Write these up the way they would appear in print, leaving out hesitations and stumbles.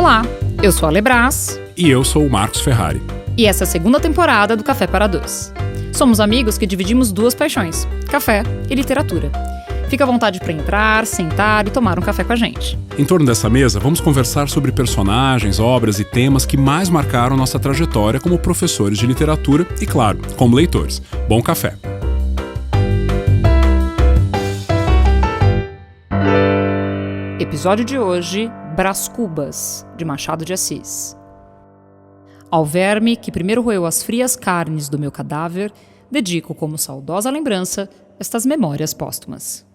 Olá, eu sou a Ale Brás. E eu sou o Marcos Ferrari. E essa é a segunda temporada do Café para Dois. Somos amigos que dividimos duas paixões, café e literatura. Fica à vontade para entrar, sentar e tomar um café com a gente. Em torno dessa mesa, vamos conversar sobre personagens, obras e temas que mais marcaram nossa trajetória como professores de literatura e, claro, como leitores. Bom café! Episódio de hoje, Brás Cubas, de Machado de Assis. Ao verme que primeiro roeu as frias carnes do meu cadáver, dedico como saudosa lembrança estas memórias póstumas.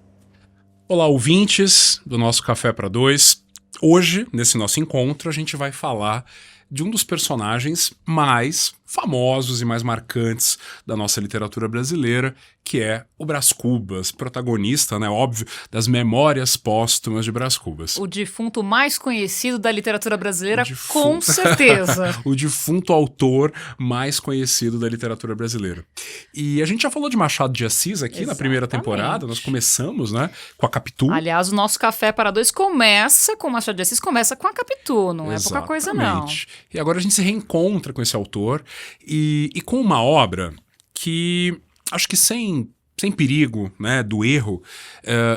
Olá, ouvintes do nosso Café para Dois. Hoje, nesse nosso encontro, a gente vai falar de um dos personagens mais famosos e mais marcantes da nossa literatura brasileira, que é o Brás Cubas, protagonista, né, óbvio, das memórias póstumas de Brás Cubas. O defunto mais conhecido da literatura brasileira, com certeza. O defunto autor mais conhecido da literatura brasileira. E a gente já falou de Machado de Assis aqui na primeira temporada, nós começamos, né, com a Capitu. Aliás, o nosso Café para Dois começa com Machado de Assis, começa com a Capitu, não é pouca coisa não. E agora a gente se reencontra com esse autor e com uma obra que acho que sem perigo, né, do erro,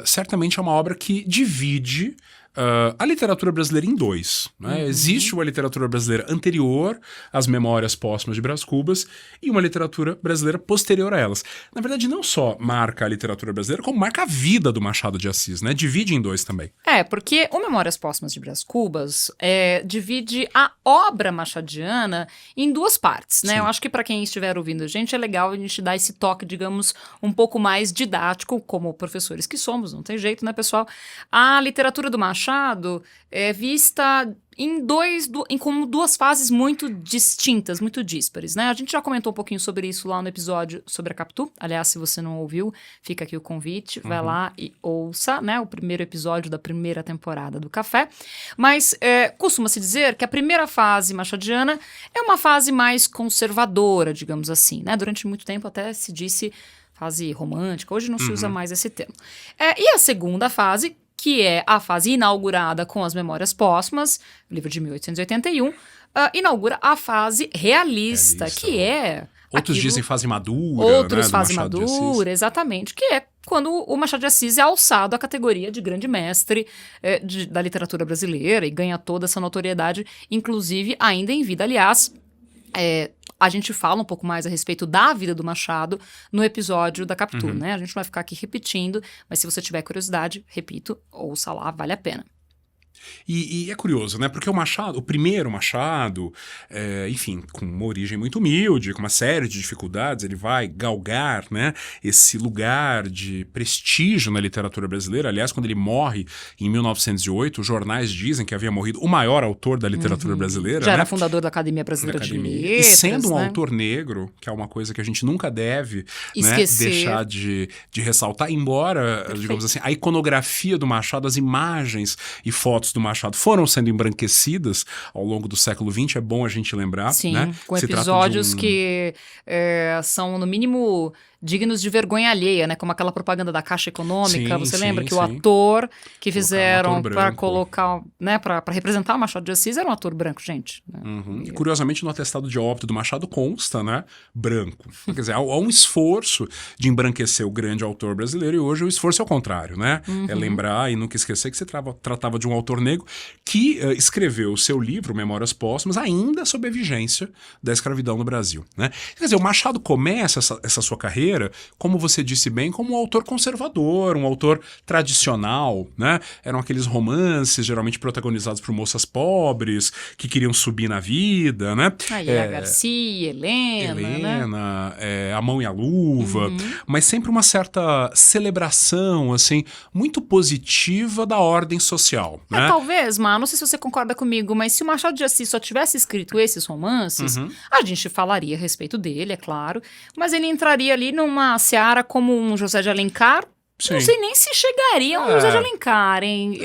certamente é uma obra que divide a literatura brasileira em dois. Né? Uhum. Existe uma literatura brasileira anterior às memórias póstumas de Brás Cubas e uma literatura brasileira posterior a elas. Na verdade, não só marca a literatura brasileira, como marca a vida do Machado de Assis, né? Divide em dois também. Porque o Memórias Póstumas de Brás Cubas divide a obra machadiana em duas partes, né? Eu acho que para quem estiver ouvindo a gente, é legal a gente dar esse toque, digamos, um pouco mais didático, como professores que somos, não tem jeito, né, pessoal? A literatura do Machado é vista como duas fases muito distintas, muito díspares, né? A gente já comentou um pouquinho sobre isso lá no episódio sobre a Capitu. Aliás, se você não ouviu, fica aqui o convite, vai lá e ouça, né, o primeiro episódio da primeira temporada do Café. Mas costuma-se dizer que a primeira fase machadiana é uma fase mais conservadora, digamos assim, né? Durante muito tempo até se disse fase romântica, hoje não se usa mais esse termo. E a segunda fase, que é a fase inaugurada com as Memórias Póstumas, livro de 1881, inaugura a fase realista. Que é... Outros dizem fase madura, outros né, fase madura, exatamente, que é quando o Machado de Assis é alçado à categoria de grande mestre da literatura brasileira e ganha toda essa notoriedade, inclusive ainda em vida. Aliás, a gente fala um pouco mais a respeito da vida do Machado no episódio da Capitu, né? A gente não vai ficar aqui repetindo, mas se você tiver curiosidade, repito, ouça lá, vale a pena. E é curioso, né? Porque o primeiro Machado, enfim, com uma origem muito humilde, com uma série de dificuldades, ele vai galgar, né, esse lugar de prestígio na literatura brasileira. Aliás, quando ele morre em 1908, os jornais dizem que havia morrido o maior autor da literatura brasileira. Já era fundador da Academia Brasileira de Letras. E sendo um autor negro, que é uma coisa que a gente nunca deve, né, deixar de ressaltar, embora, digamos assim, a iconografia do Machado, as imagens e fotos do Machado foram sendo embranquecidas ao longo do século XX, é bom a gente lembrar. Sim, né? com episódios que são, no mínimo, dignos de vergonha alheia, né? Como aquela propaganda da Caixa Econômica, você lembra? Que o ator que fizeram para colocar, né, para representar o Machado de Assis era um ator branco, gente. Né? E curiosamente, no atestado de óbito do Machado consta, né, branco. Quer dizer, há um esforço de embranquecer o grande autor brasileiro e hoje o esforço é o contrário, né? É lembrar e nunca esquecer que se tratava de um autor negro que escreveu o seu livro, Memórias Póstumas, ainda sob a vigência da escravidão no Brasil, né? Quer dizer, o Machado começa essa sua carreira, como você disse bem, como um autor conservador, um autor tradicional, né? Eram aqueles romances geralmente protagonizados por moças pobres que queriam subir na vida, né? A Garcia, Helena, né? A Mão e a Luva, mas sempre uma certa celebração, assim, muito positiva da ordem social, né? Talvez, Má, não sei se você concorda comigo, mas se o Machado de Assis só tivesse escrito esses romances, a gente falaria a respeito dele, é claro, mas ele entraria ali numa seara como um José de Alencar, Não sei nem se chegaria ao José de Alencar, hein?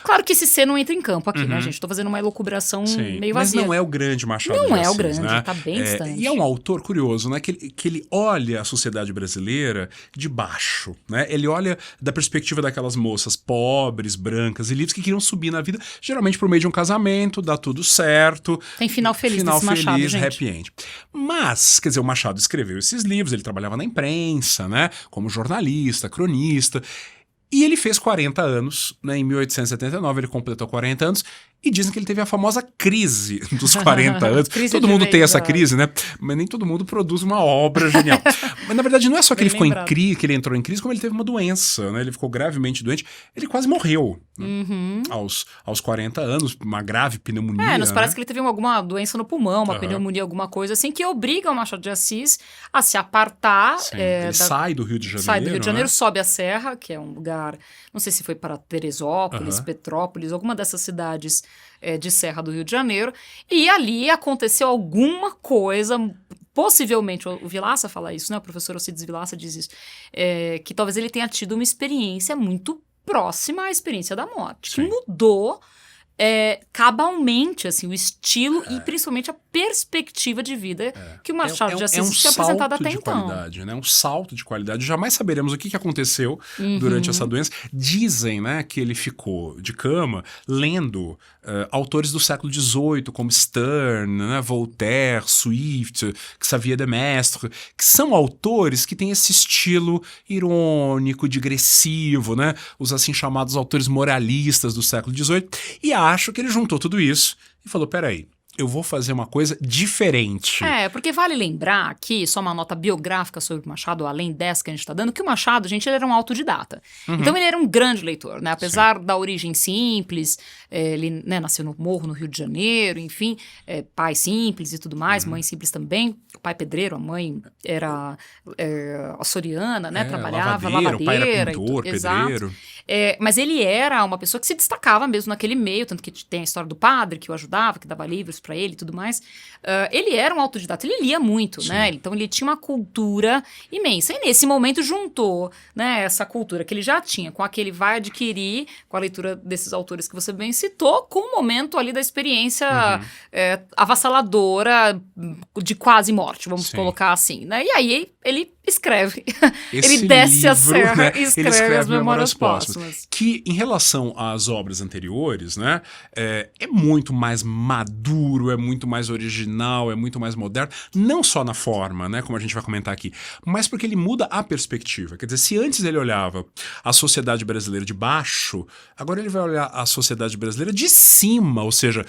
Claro que esse C não entra em campo aqui, né, gente? Tô fazendo uma elucubração meio vazia. Mas não é o grande Machado de Assis, não é o grande, né? Tá bem distante. E é um autor curioso, né? Que ele olha a sociedade brasileira de baixo, né? Ele olha da perspectiva daquelas moças pobres, brancas e livres que queriam subir na vida, geralmente por meio de um casamento, dá tudo certo. Tem final feliz desse Machado, gente. Happy end. Mas, quer dizer, o Machado escreveu esses livros, ele trabalhava na imprensa, né? Como jornalista, cronista. E ele fez 40 anos, né? Em 1879 ele completou 40 anos e dizem que ele teve a famosa crise dos 40 anos. Todo mundo tem essa crise, né? Mas nem todo mundo produz uma obra genial. Mas na verdade não é só que ele ficou em crise, que ele entrou em crise, como ele teve uma doença, né? Ele ficou gravemente doente. Ele quase morreu, né? aos 40 anos, uma grave pneumonia. Nos parece que ele teve alguma doença no pulmão, uma pneumonia, alguma coisa assim, que obriga o Machado de Assis a se apartar. Ele sai do Rio de Janeiro. Sai do Rio de Janeiro, sobe a Serra, que é um lugar, não sei se foi para Teresópolis, Petrópolis, alguma dessas cidades de Serra do Rio de Janeiro, e ali aconteceu alguma coisa, possivelmente, o Vilaça fala isso, né? O professor Alcides Vilaça diz isso, que talvez ele tenha tido uma experiência muito próxima à experiência da morte, que mudou cabalmente assim, o estilo e principalmente a perspectiva de vida que o Machado de Assis tinha apresentado até então. Qualidade, né? Um salto de qualidade. Jamais saberemos o que aconteceu durante essa doença. Dizem, né, que ele ficou de cama lendo autores do século XVIII, como Sterne, né, Voltaire, Swift, Xavier de Maistre, que são autores que têm esse estilo irônico, digressivo, né? Os assim chamados autores moralistas do século XVIII. E acho que ele juntou tudo isso e falou, peraí, eu vou fazer uma coisa diferente. Porque vale lembrar aqui, só uma nota biográfica sobre o Machado, além dessa que a gente está dando, que o Machado, gente, ele era um autodidata. Então ele era um grande leitor, né? Apesar da origem simples, ele nasceu no Morro, no Rio de Janeiro, enfim, pai simples e tudo mais, mãe simples também, o pai pedreiro, a mãe era açoriana, né? Trabalhava, lavadeira. O pai era pintor, pedreiro. Mas ele era uma pessoa que se destacava mesmo naquele meio, tanto que tem a história do padre que o ajudava, que dava livros para ele e tudo mais. Ele era um autodidata, ele lia muito, né? Então ele tinha uma cultura imensa. E nesse momento juntou, né, essa cultura que ele já tinha com a que ele vai adquirir com a leitura desses autores que você bem citou, com o momento ali da experiência avassaladora de quase morte, vamos colocar assim, né? E aí ele escreve. Ele desce a serra, né? E escreve as Memórias Póstumas. Que, em relação às obras anteriores, né, é muito mais maduro, é muito mais original, é muito mais moderno, não só na forma, né, como a gente vai comentar aqui, mas porque ele muda a perspectiva. Quer dizer, se antes ele olhava a sociedade brasileira de baixo, agora ele vai olhar a sociedade brasileira de cima, ou seja,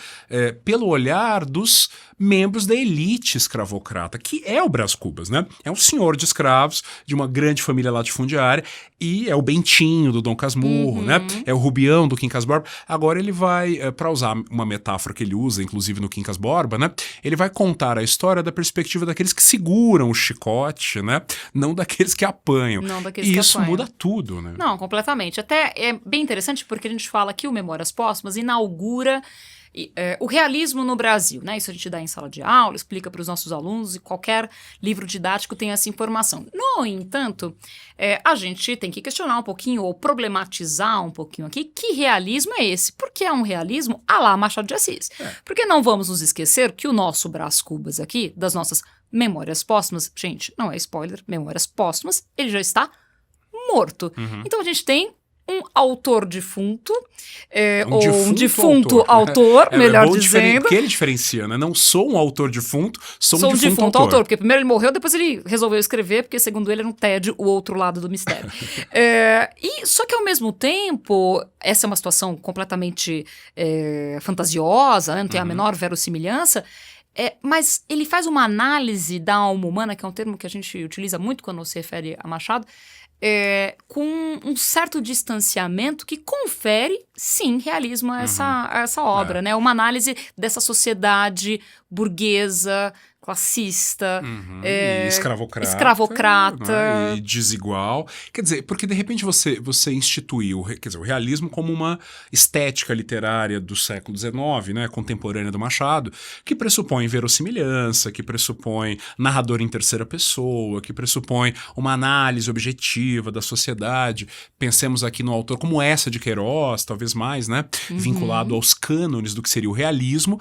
pelo olhar dos membros da elite escravocrata, que é o Brás Cubas, né? É um senhor de escravos, de uma grande família latifundiária, e é o Bentinho do Dom Casmurro, né? É o Rubião do Quincas Borba. Agora ele vai, para usar uma metáfora que ele usa, inclusive no Quincas Borba, né? Ele vai contar a história da perspectiva daqueles que seguram o chicote, né? Não daqueles que apanham. Não daqueles e que isso apanham. muda tudo, né? Não, completamente. Até é bem interessante porque a gente fala que o Memórias Póstumas inaugura o realismo no Brasil, né? Isso a gente dá em sala de aula, explica para os nossos alunos e qualquer livro didático tem essa informação. No entanto, a gente tem que questionar um pouquinho ou problematizar um pouquinho aqui que realismo é esse? Porque é um realismo à la Machado de Assis. Porque não vamos nos esquecer que o nosso Brás Cubas aqui, das nossas Memórias Póstumas, gente, não é spoiler, Memórias Póstumas, ele já está morto. Então a gente tem um autor defunto, ou um defunto autor, melhor dizendo. Que ele diferencia, né? Não sou um autor defunto, sou um defunto autor. Porque primeiro ele morreu, depois ele resolveu escrever, porque segundo ele era um tédio, o outro lado do mistério. Só que ao mesmo tempo, essa é uma situação completamente fantasiosa, né? Não tem a menor verossimilhança, mas ele faz uma análise da alma humana, que é um termo que a gente utiliza muito quando se refere a Machado, com um certo distanciamento que confere, sim, realismo a essa obra, né? Uma análise dessa sociedade burguesa, classista, E escravocrata. Né? E desigual. Quer dizer, porque de repente você instituiu, quer dizer, o realismo como uma estética literária do século XIX, né, contemporânea do Machado, que pressupõe verossimilhança, que pressupõe narrador em terceira pessoa, que pressupõe uma análise objetiva da sociedade. Pensemos aqui no autor como Eça de Queiroz, talvez mais, né, vinculado aos cânones do que seria o realismo,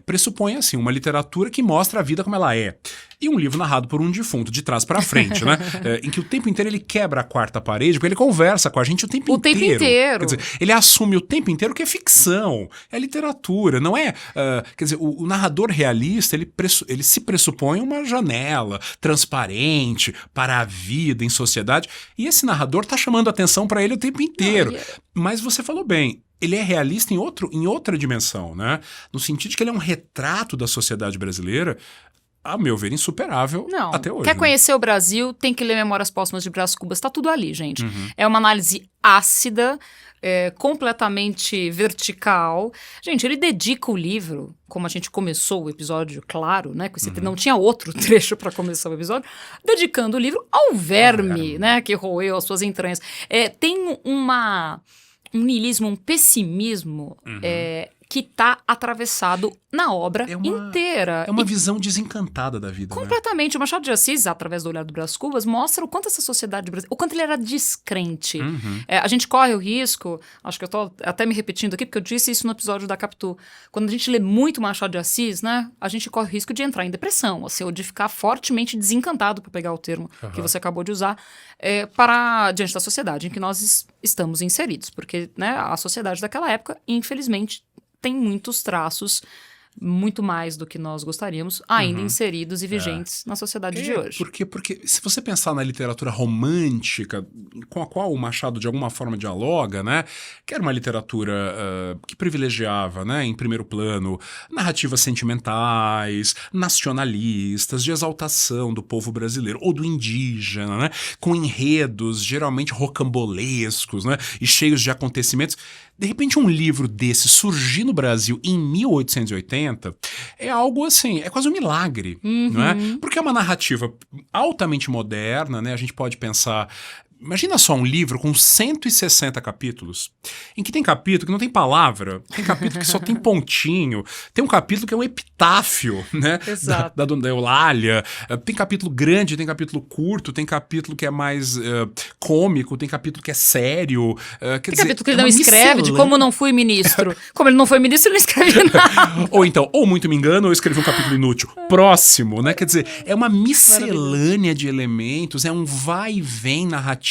pressupõe, assim, uma literatura que mostra a vida como ela é. E um livro narrado por um defunto, de trás para frente, né? Em que o tempo inteiro ele quebra a quarta parede, porque ele conversa com a gente o tempo inteiro. Quer dizer, ele assume o tempo inteiro que é ficção, é literatura, não é... quer dizer, o narrador realista, ele se pressupõe uma janela transparente para a vida em sociedade, e esse narrador tá chamando atenção para ele o tempo inteiro. Mas você falou bem, ele é realista em outra dimensão, né? No sentido de que ele é um retrato da sociedade brasileira, a meu ver, insuperável até hoje. Quer conhecer o Brasil, tem que ler Memórias Póstumas de Brás Cubas. Tá tudo ali, gente. É uma análise ácida, completamente vertical. Gente, ele dedica o livro, como a gente começou o episódio, claro, né? Não tinha outro trecho para começar o episódio, dedicando o livro ao verme, né? Que roeu as suas entranhas. Tem um niilismo, um pessimismo que está atravessado na obra inteira. É uma visão desencantada da vida. Completamente. Né? O Machado de Assis, através do olhar do Brás Cubas, mostra o quanto essa sociedade brasileira, o quanto ele era descrente. A gente corre o risco, acho que eu estou até me repetindo aqui, porque eu disse isso no episódio da Capitu. Quando a gente lê muito Machado de Assis, né, a gente corre o risco de entrar em depressão, assim, ou de ficar fortemente desencantado, para pegar o termo que você acabou de usar, diante da sociedade em que nós estamos inseridos. Porque, né, a sociedade daquela época, infelizmente, tem muitos traços, muito mais do que nós gostaríamos, ainda inseridos e vigentes na sociedade de hoje. Porque se você pensar na literatura romântica, com a qual o Machado de alguma forma dialoga, né, que era uma literatura que privilegiava, né, em primeiro plano, narrativas sentimentais, nacionalistas, de exaltação do povo brasileiro, ou do indígena, né, com enredos geralmente rocambolescos, né, e cheios de acontecimentos. De repente, um livro desse surgir no Brasil em 1880 é algo assim, é quase um milagre, não é? Porque é uma narrativa altamente moderna, né? A gente pode pensar... Imagina só um livro com 160 capítulos, em que tem capítulo que não tem palavra, tem capítulo que só tem pontinho, tem um capítulo que é um epitáfio, né? Exato. Da Dona Eulália, tem capítulo grande, tem capítulo curto, tem capítulo que é mais cômico, tem capítulo que é sério. Tem capítulo que ele não escreve, de como não fui ministro. Como ele não foi ministro, ele não escreve nada. Ou então, ou muito me engano, ou eu escrevi um capítulo inútil. Próximo, né? Quer dizer, é uma miscelânea de elementos, é um vai e vem narrativo.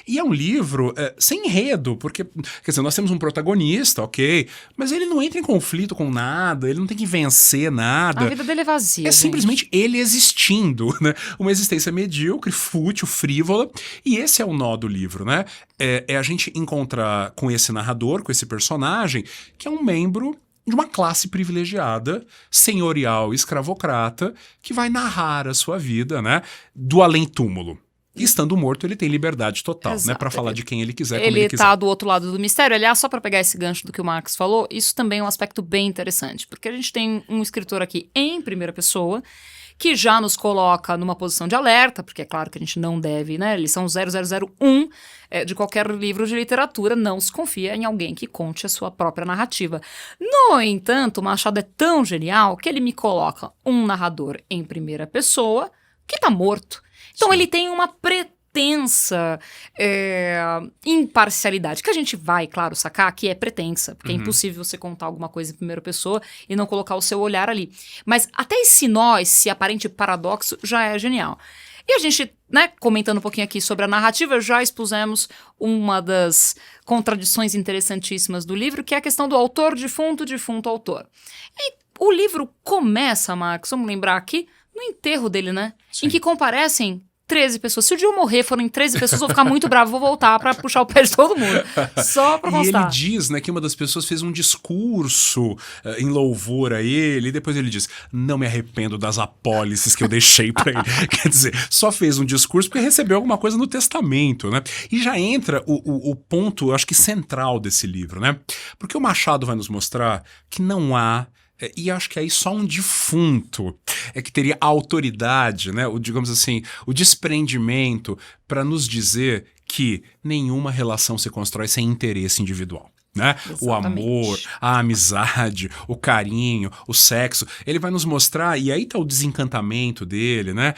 E é um livro sem enredo, porque, quer dizer, nós temos um protagonista, ok, mas ele não entra em conflito com nada, ele não tem que vencer nada. A vida dele é vazia, simplesmente ele existindo, né? Uma existência medíocre, fútil, frívola, e esse é o nó do livro, né? É a gente encontrar com esse narrador, com esse personagem, que é um membro de uma classe privilegiada, senhorial, escravocrata, que vai narrar a sua vida, né? Do além-túmulo. E estando morto, ele tem liberdade total, né? Para falar de quem ele quiser, como ele quiser. Ele tá do outro lado do mistério. Aliás, só para pegar esse gancho do que o Marcos falou, isso também é um aspecto bem interessante. Porque a gente tem um escritor aqui em primeira pessoa, que já nos coloca numa posição de alerta, porque é claro que a gente não deve, né? Lição 0001 de qualquer livro de literatura, não se confia em alguém que conte a sua própria narrativa. No entanto, o Machado é tão genial que ele me coloca um narrador em primeira pessoa que tá morto. Então ele tem uma pretensa imparcialidade, que a gente vai, claro, sacar que é pretensa, porque é impossível você contar alguma coisa em primeira pessoa e não colocar o seu olhar ali. Mas até esse nó, esse aparente paradoxo já é genial. E a gente, né, comentando um pouquinho aqui sobre a narrativa, já expusemos uma das contradições interessantíssimas do livro, que é a questão do autor defunto, defunto autor. E o livro começa, Marcos, vamos lembrar aqui, no enterro dele, né? Sim. Em que comparecem 13 pessoas. Se o dia eu morrer forem 13 pessoas, eu vou ficar muito bravo, vou voltar pra puxar o pé de todo mundo. Só pra constar. E ele diz, né, que uma das pessoas fez um discurso em louvor a ele, e depois ele diz, não me arrependo das apólices que eu deixei pra ele. Quer dizer, só fez um discurso porque recebeu alguma coisa no testamento, né? E já entra o ponto, acho que central desse livro, né? Porque o Machado vai nos mostrar que não há E acho que aí só um defunto é que teria a autoridade, né? Digamos assim, o desprendimento para nos dizer que nenhuma relação se constrói sem interesse individual. Né? O amor, a amizade, o carinho, o sexo, ele vai nos mostrar, e aí tá o desencantamento dele, né?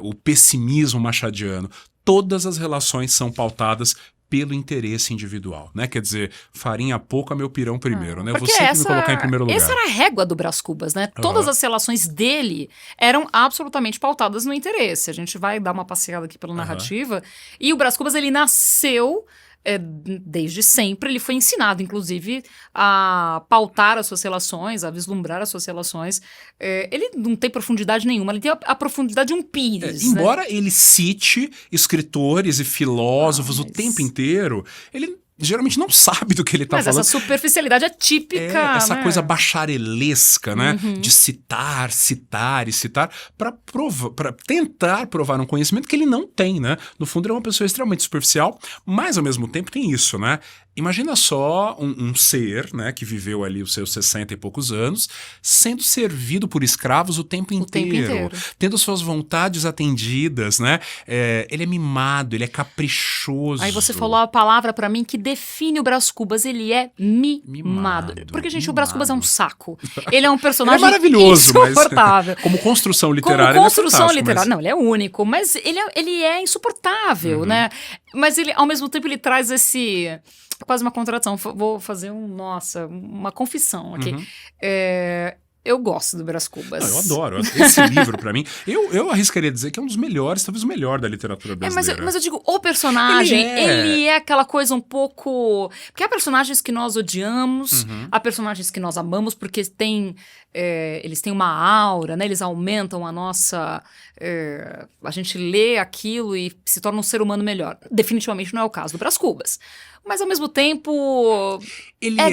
O pessimismo machadiano. Todas as relações são pautadas pelo interesse individual, né? Quer dizer, farinha pouca, meu pirão primeiro, né? Eu vou sempre me colocar em primeiro lugar. Essa era a régua do Brás Cubas, né? Todas as relações dele eram absolutamente pautadas no interesse. A gente vai dar uma passeada aqui pela narrativa. E o Brás Cubas, ele nasceu... desde sempre, ele foi ensinado, inclusive, a pautar as suas relações, a vislumbrar as suas relações. Ele não tem profundidade nenhuma, ele tem a profundidade de um pires. Embora ele cite escritores e filósofos o tempo inteiro, ele geralmente não sabe do que ele tá falando. Mas essa superficialidade é típica, essa né? coisa bacharelesca, né? De citar e citar para tentar provar um conhecimento que ele não tem, né? No fundo, ele é uma pessoa extremamente superficial, mas ao mesmo tempo tem isso, né? Imagina só um ser, né, que viveu ali os seus 60 e poucos anos, sendo servido por escravos o tempo inteiro, tendo suas vontades atendidas, né? Ele é mimado, ele é caprichoso. Aí você falou a palavra pra mim que define o Brás Cubas, ele é mimado. Porque, gente, o Brás Cubas é um saco. Ele é um personagem maravilhoso, insuportável. Mas como construção literária, como construção literária, mas... não, ele é único, mas ele é insuportável, né? Mas ele, ao mesmo tempo, ele traz esse... Quase uma contradição. Vou fazer uma confissão aqui. Eu gosto do Brás Cubas. Não, eu adoro. Esse livro, pra mim, eu arriscaria dizer que é um dos melhores, talvez o melhor da literatura brasileira. Mas eu digo, o personagem, ele é aquela coisa um pouco... Porque há personagens que nós odiamos, há personagens que nós amamos, porque eles têm uma aura, né? Eles aumentam a nossa... a gente lê aquilo e se torna um ser humano melhor. Definitivamente não é o caso do Brás Cubas. Mas, ao mesmo tempo,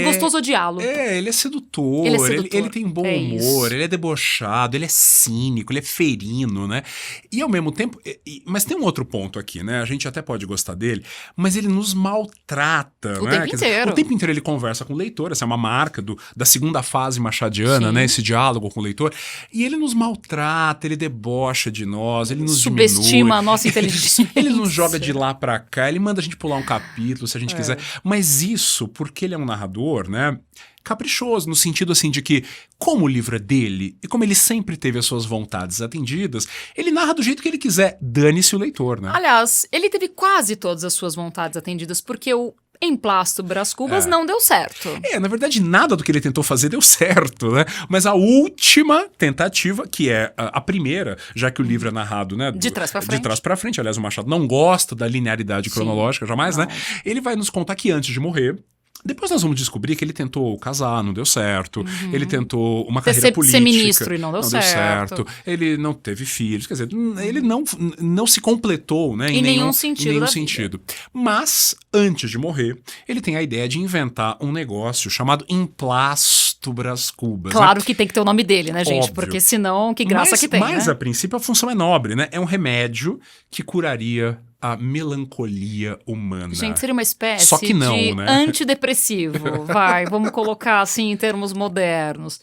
gostoso odiá-lo. Ele é sedutor, ele tem bom humor, ele é debochado, ele é cínico, ele é ferino, né? E, ao mesmo tempo... mas tem um outro ponto aqui, né? A gente até pode gostar dele, mas ele nos maltrata, o né? tempo inteiro. O tempo inteiro ele conversa com o leitor, essa é uma marca da segunda fase machadiana, né? Esse diálogo com o leitor. E ele nos maltrata, ele debocha de nós, ele nos subestima a nossa inteligência. Ele nos joga de lá pra cá, ele manda a gente pular um capítulo, se a gente quiser. Mas isso, porque ele é um narrador, né, caprichoso, no sentido assim de que, como o livro é dele, e como ele sempre teve as suas vontades atendidas, ele narra do jeito que ele quiser, dane-se o leitor, né? Aliás, ele teve quase todas as suas vontades atendidas, porque o Emplasto Brás Cubas não deu certo. Na verdade, nada do que ele tentou fazer deu certo, né? Mas a última tentativa, que é a primeira, já que o livro é narrado, né? De trás pra frente. De trás pra frente. Aliás, o Machado não gosta da linearidade cronológica, jamais, né? Ele vai nos contar que antes de morrer, depois nós vamos descobrir que ele tentou casar, não deu certo. Ele tentou uma carreira política. Ser ministro e não deu certo. Ele não teve filhos. Quer dizer, ele não se completou, né? Em nenhum sentido. Mas, antes de morrer, ele tem a ideia de inventar um negócio chamado Emplasto Brás Cubas. Claro, né? Que tem que ter o nome dele, né, gente? Óbvio. Porque senão, que graça que tem, Mas, né? a princípio, a função é nobre, né? É um remédio que curaria a melancolia humana. Gente, seria uma espécie Só que não, de né? antidepressivo. Vamos colocar assim em termos modernos.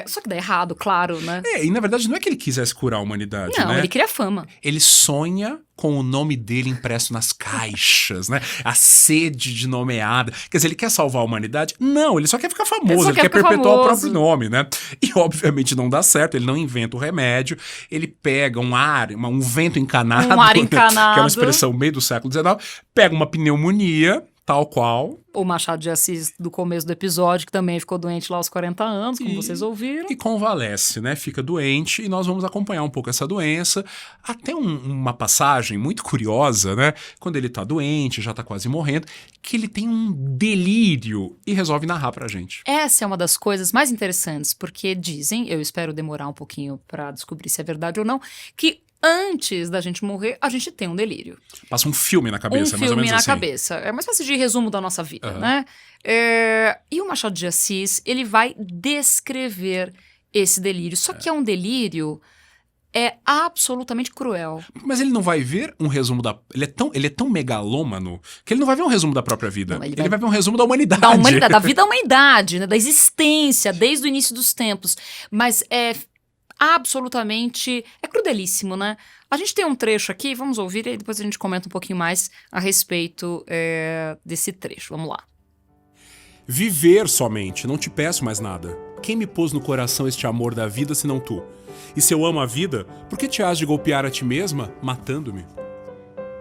Só que dá errado, claro, né? E na verdade não é que ele quisesse curar a humanidade, não, né? Ele queria fama. Ele sonha com o nome dele impresso nas caixas, né? A sede de nomeada. Quer dizer, ele quer salvar a humanidade? Não, ele só quer ficar famoso, ele quer perpetuar o próprio nome, né? E obviamente não dá certo, ele não inventa o remédio, ele pega um vento encanado, um ar encanado, que é uma expressão meio do século XIX, pega uma pneumonia, tal qual. O Machado de Assis do começo do episódio, que também ficou doente lá aos 40 anos, como vocês ouviram. E convalesce, né? Fica doente e nós vamos acompanhar um pouco essa doença. Até uma passagem muito curiosa, né? Quando ele tá doente, já tá quase morrendo, que ele tem um delírio e resolve narrar pra gente. Essa é uma das coisas mais interessantes, porque dizem, eu espero demorar um pouquinho pra descobrir se é verdade ou não, que antes da gente morrer, a gente tem um delírio. Passa um filme na cabeça, mais ou menos assim. Um filme na cabeça. É uma espécie de resumo da nossa vida, né? E o Machado de Assis, ele vai descrever esse delírio. Só que é um delírio é absolutamente cruel. Mas ele não vai ver um resumo da... Ele é tão megalômano que ele não vai ver um resumo da própria vida. Não, ele vai ver um resumo da humanidade. Da humanidade, da vida da humanidade, né? Da existência, desde o início dos tempos. Mas é absolutamente... É crudelíssimo, né? A gente tem um trecho aqui, vamos ouvir e depois a gente comenta um pouquinho mais a respeito desse trecho. Vamos lá. Viver somente, não te peço mais nada. Quem me pôs no coração este amor da vida senão tu? E se eu amo a vida, por que te has de golpear a ti mesma, matando-me?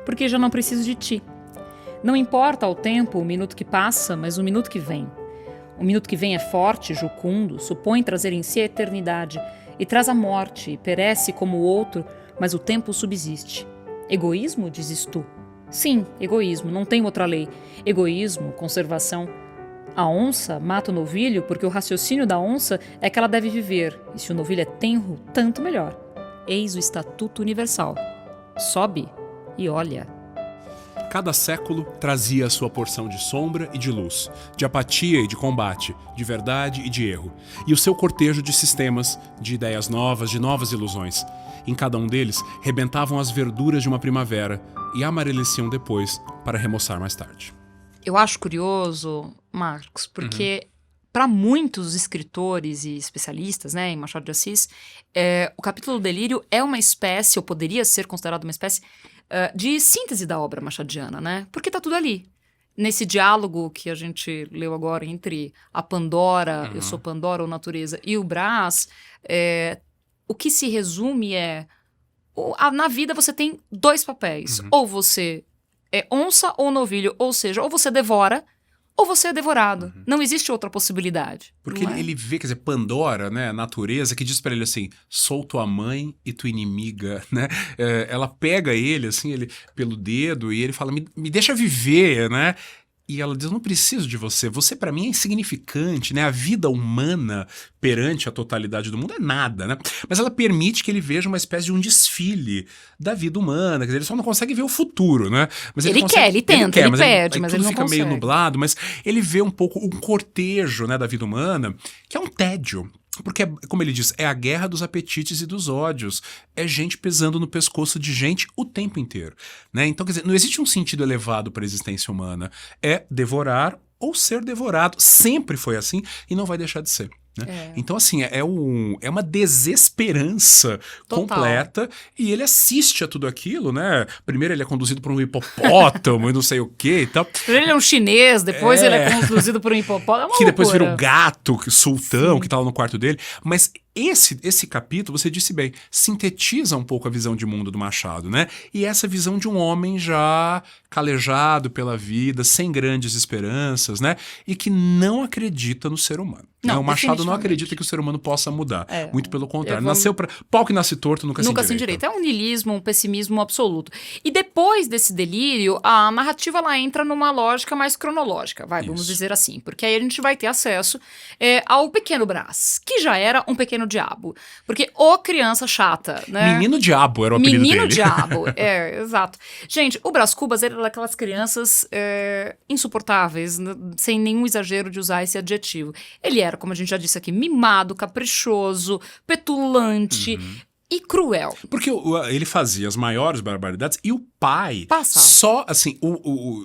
Porque já não preciso de ti. Não importa ao tempo o minuto que passa, mas o minuto que vem. O minuto que vem é forte, jucundo, supõe trazer em si a eternidade, e traz a morte, e perece como o outro, mas o tempo subsiste. Egoísmo, dizes tu? Sim, egoísmo, não tem outra lei. Egoísmo, conservação. A onça mata o novilho porque o raciocínio da onça é que ela deve viver, e se o novilho é tenro, tanto melhor. Eis o Estatuto Universal. Sobe e olha. Cada século trazia a sua porção de sombra e de luz, de apatia e de combate, de verdade e de erro, e o seu cortejo de sistemas, de ideias novas, de novas ilusões. Em cada um deles, rebentavam as verduras de uma primavera e amareleciam depois para remoçar mais tarde. Eu acho curioso, Marcos, porque para muitos escritores e especialistas, né, em Machado de Assis, o capítulo do delírio é uma espécie, ou poderia ser considerado uma espécie, de síntese da obra machadiana, né? Porque tá tudo ali. Nesse diálogo que a gente leu agora entre a Pandora, eu sou Pandora ou natureza, e o Brás, o que se resume na vida você tem dois papéis. Ou você é onça ou novilho, ou seja, ou você devora ou você é devorado. Não existe outra possibilidade. Porque ele vê, quer dizer, Pandora, né, a natureza, que diz pra ele assim, sou tua mãe e tua inimiga, né? Ela pega ele, assim, ele pelo dedo e ele fala, me deixa viver, né? E ela diz, eu não preciso de você, você pra mim é insignificante, né? A vida humana perante a totalidade do mundo é nada, né? Mas ela permite que ele veja uma espécie de um desfile da vida humana, quer dizer, ele só não consegue ver o futuro, né? Mas ele consegue, tenta, ele pede, mas tudo ele não fica consegue. meio nublado, mas ele vê um pouco um cortejo, né, da vida humana, que é um tédio. Porque, como ele diz, é a guerra dos apetites e dos ódios. É gente pesando no pescoço de gente o tempo inteiro, né? Então, quer dizer, não existe um sentido elevado para a existência humana. É devorar ou ser devorado. Sempre foi assim e não vai deixar de ser. Né? Então, assim, é uma desesperança completa e ele assiste a tudo aquilo, né? Primeiro ele é conduzido por um hipopótamo e não sei o que e tal. Ele é um chinês, depois ele é conduzido por um hipopótamo. Que depois vira o gato, sultão, que tá lá no quarto dele. Mas esse capítulo, você disse bem, sintetiza um pouco a visão de mundo do Machado, né? E essa visão de um homem já calejado pela vida, sem grandes esperanças, né? E que não acredita no ser humano. Não, o Machado não acredita que o ser humano possa mudar. Muito pelo contrário. Nasceu pau que nasce torto, nunca se endireita. É um niilismo, um pessimismo absoluto. E depois desse delírio, a narrativa ela entra numa lógica mais cronológica, vamos dizer assim. Porque aí a gente vai ter acesso ao Pequeno Brás, que já era um pequeno diabo. Porque criança chata, né? Menino Diabo era o apelido dele. Menino Diabo, exato. Gente, o Brás Cubas era daquelas crianças insuportáveis, sem nenhum exagero de usar esse adjetivo. Ele era, como a gente já disse aqui, mimado, caprichoso, petulante e cruel. Porque ele fazia as maiores barbaridades e o pai Passava. só, assim,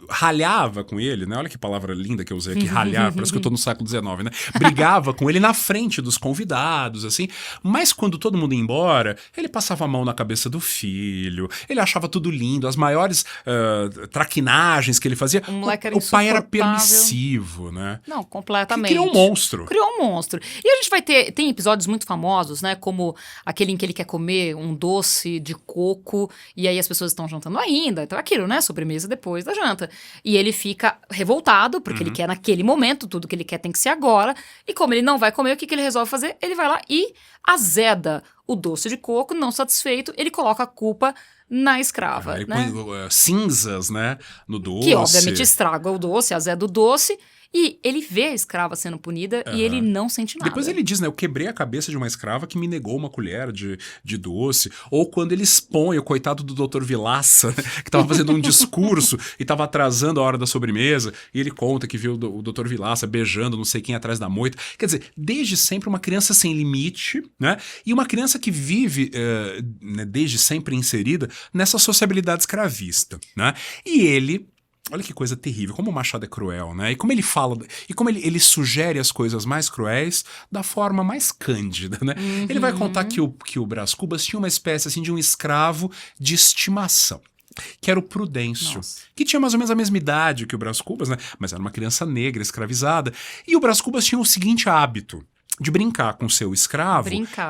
ralhava com ele, né? Olha que palavra linda que eu usei aqui, ralhar, parece que eu tô no século XIX, né? Brigava com ele na frente dos convidados, assim, mas quando todo mundo ia embora, ele passava a mão na cabeça do filho, ele achava tudo lindo, as maiores traquinagens que ele fazia. O pai era permissivo, né? Não, completamente. Criou um monstro. E a gente vai tem episódios muito famosos, né? Como aquele em que ele quer comer um doce de coco e aí as pessoas estão jantando ainda, então aquilo, né, sobremesa depois da janta. E ele fica revoltado, porque ele quer naquele momento, tudo que ele quer tem que ser agora, e como ele não vai comer, o que ele resolve fazer? Ele vai lá e azeda o doce de coco, não satisfeito, ele coloca a culpa na escrava, Ele né? põe cinzas, né, no doce. Que obviamente estraga o doce, azeda o doce, E ele vê a escrava sendo punida e ele não sente nada. Depois ele diz, né, eu quebrei a cabeça de uma escrava que me negou uma colher de doce. Ou quando ele expõe o coitado do Dr. Vilaça, né, que tava fazendo um discurso e tava atrasando a hora da sobremesa, e ele conta que viu o Dr. Vilaça beijando não sei quem atrás da moita. Quer dizer, desde sempre uma criança sem limite, né, e uma criança que vive, né, desde sempre inserida nessa sociabilidade escravista, né, e ele... Olha que coisa terrível, como o Machado é cruel, né? E como ele fala, e como ele sugere as coisas mais cruéis da forma mais cândida, né? Ele vai contar que o Brás Cubas tinha uma espécie assim de um escravo de estimação, que era o Prudêncio, que tinha mais ou menos a mesma idade que o Brás Cubas, né? Mas era uma criança negra, escravizada. E o Brás Cubas tinha o seguinte hábito: de brincar com seu escravo.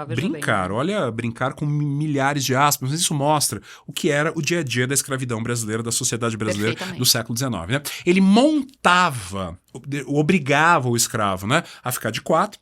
Brincar, olha, brincar com milhares de aspas, mas isso mostra o que era o dia a dia da escravidão brasileira, da sociedade brasileira do século XIX, né? Ele montava, obrigava o escravo, né, a ficar de quatro.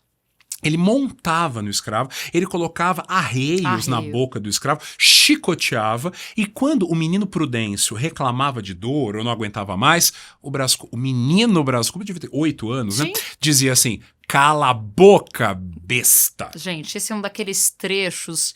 Ele montava no escravo, ele colocava arreios na boca do escravo, chicoteava, e quando o menino Prudêncio reclamava de dor ou não aguentava mais, o menino Brás Cubas, devia ter 8 anos, né, dizia assim: cala a boca, besta. Gente, esse é um daqueles trechos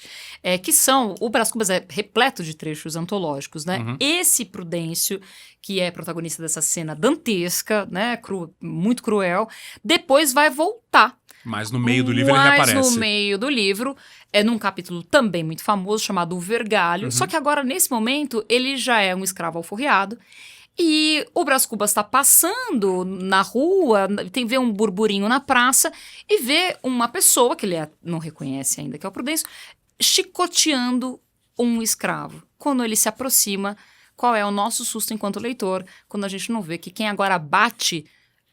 que são... O Brás Cubas é repleto de trechos antológicos, né? Esse Prudêncio, que é protagonista dessa cena dantesca, né? Muito cruel, depois vai voltar. Mas no meio do livro ele reaparece. Mas no meio do livro, num capítulo também muito famoso, chamado O Vergalho. Só que agora, nesse momento, ele já é um escravo alforriado. E o Brás Cubas está passando na rua, vê um burburinho na praça e vê uma pessoa, que ele não reconhece ainda que é o Prudêncio, chicoteando um escravo. Quando ele se aproxima, qual é o nosso susto enquanto leitor, quando a gente não vê que quem agora bate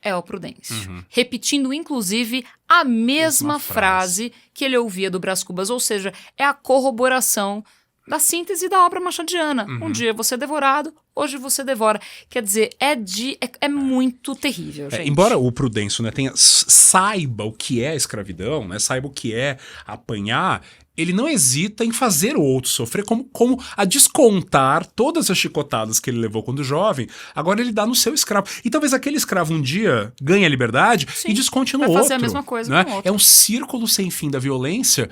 é o Prudêncio. Repetindo, inclusive, a mesma frase que ele ouvia do Brás Cubas, ou seja, é a corroboração da síntese da obra machadiana. Um dia você é devorado, hoje você devora. Quer dizer, é muito terrível, gente. Embora o Prudêncio, né, saiba o que é escravidão, né, saiba o que é apanhar, ele não hesita em fazer o outro sofrer, como a descontar todas as chicotadas que ele levou quando jovem, agora ele dá no seu escravo. E talvez aquele escravo um dia ganhe a liberdade e desconte no outro. Vai fazer a mesma coisa, né, com o outro. É um círculo sem fim da violência,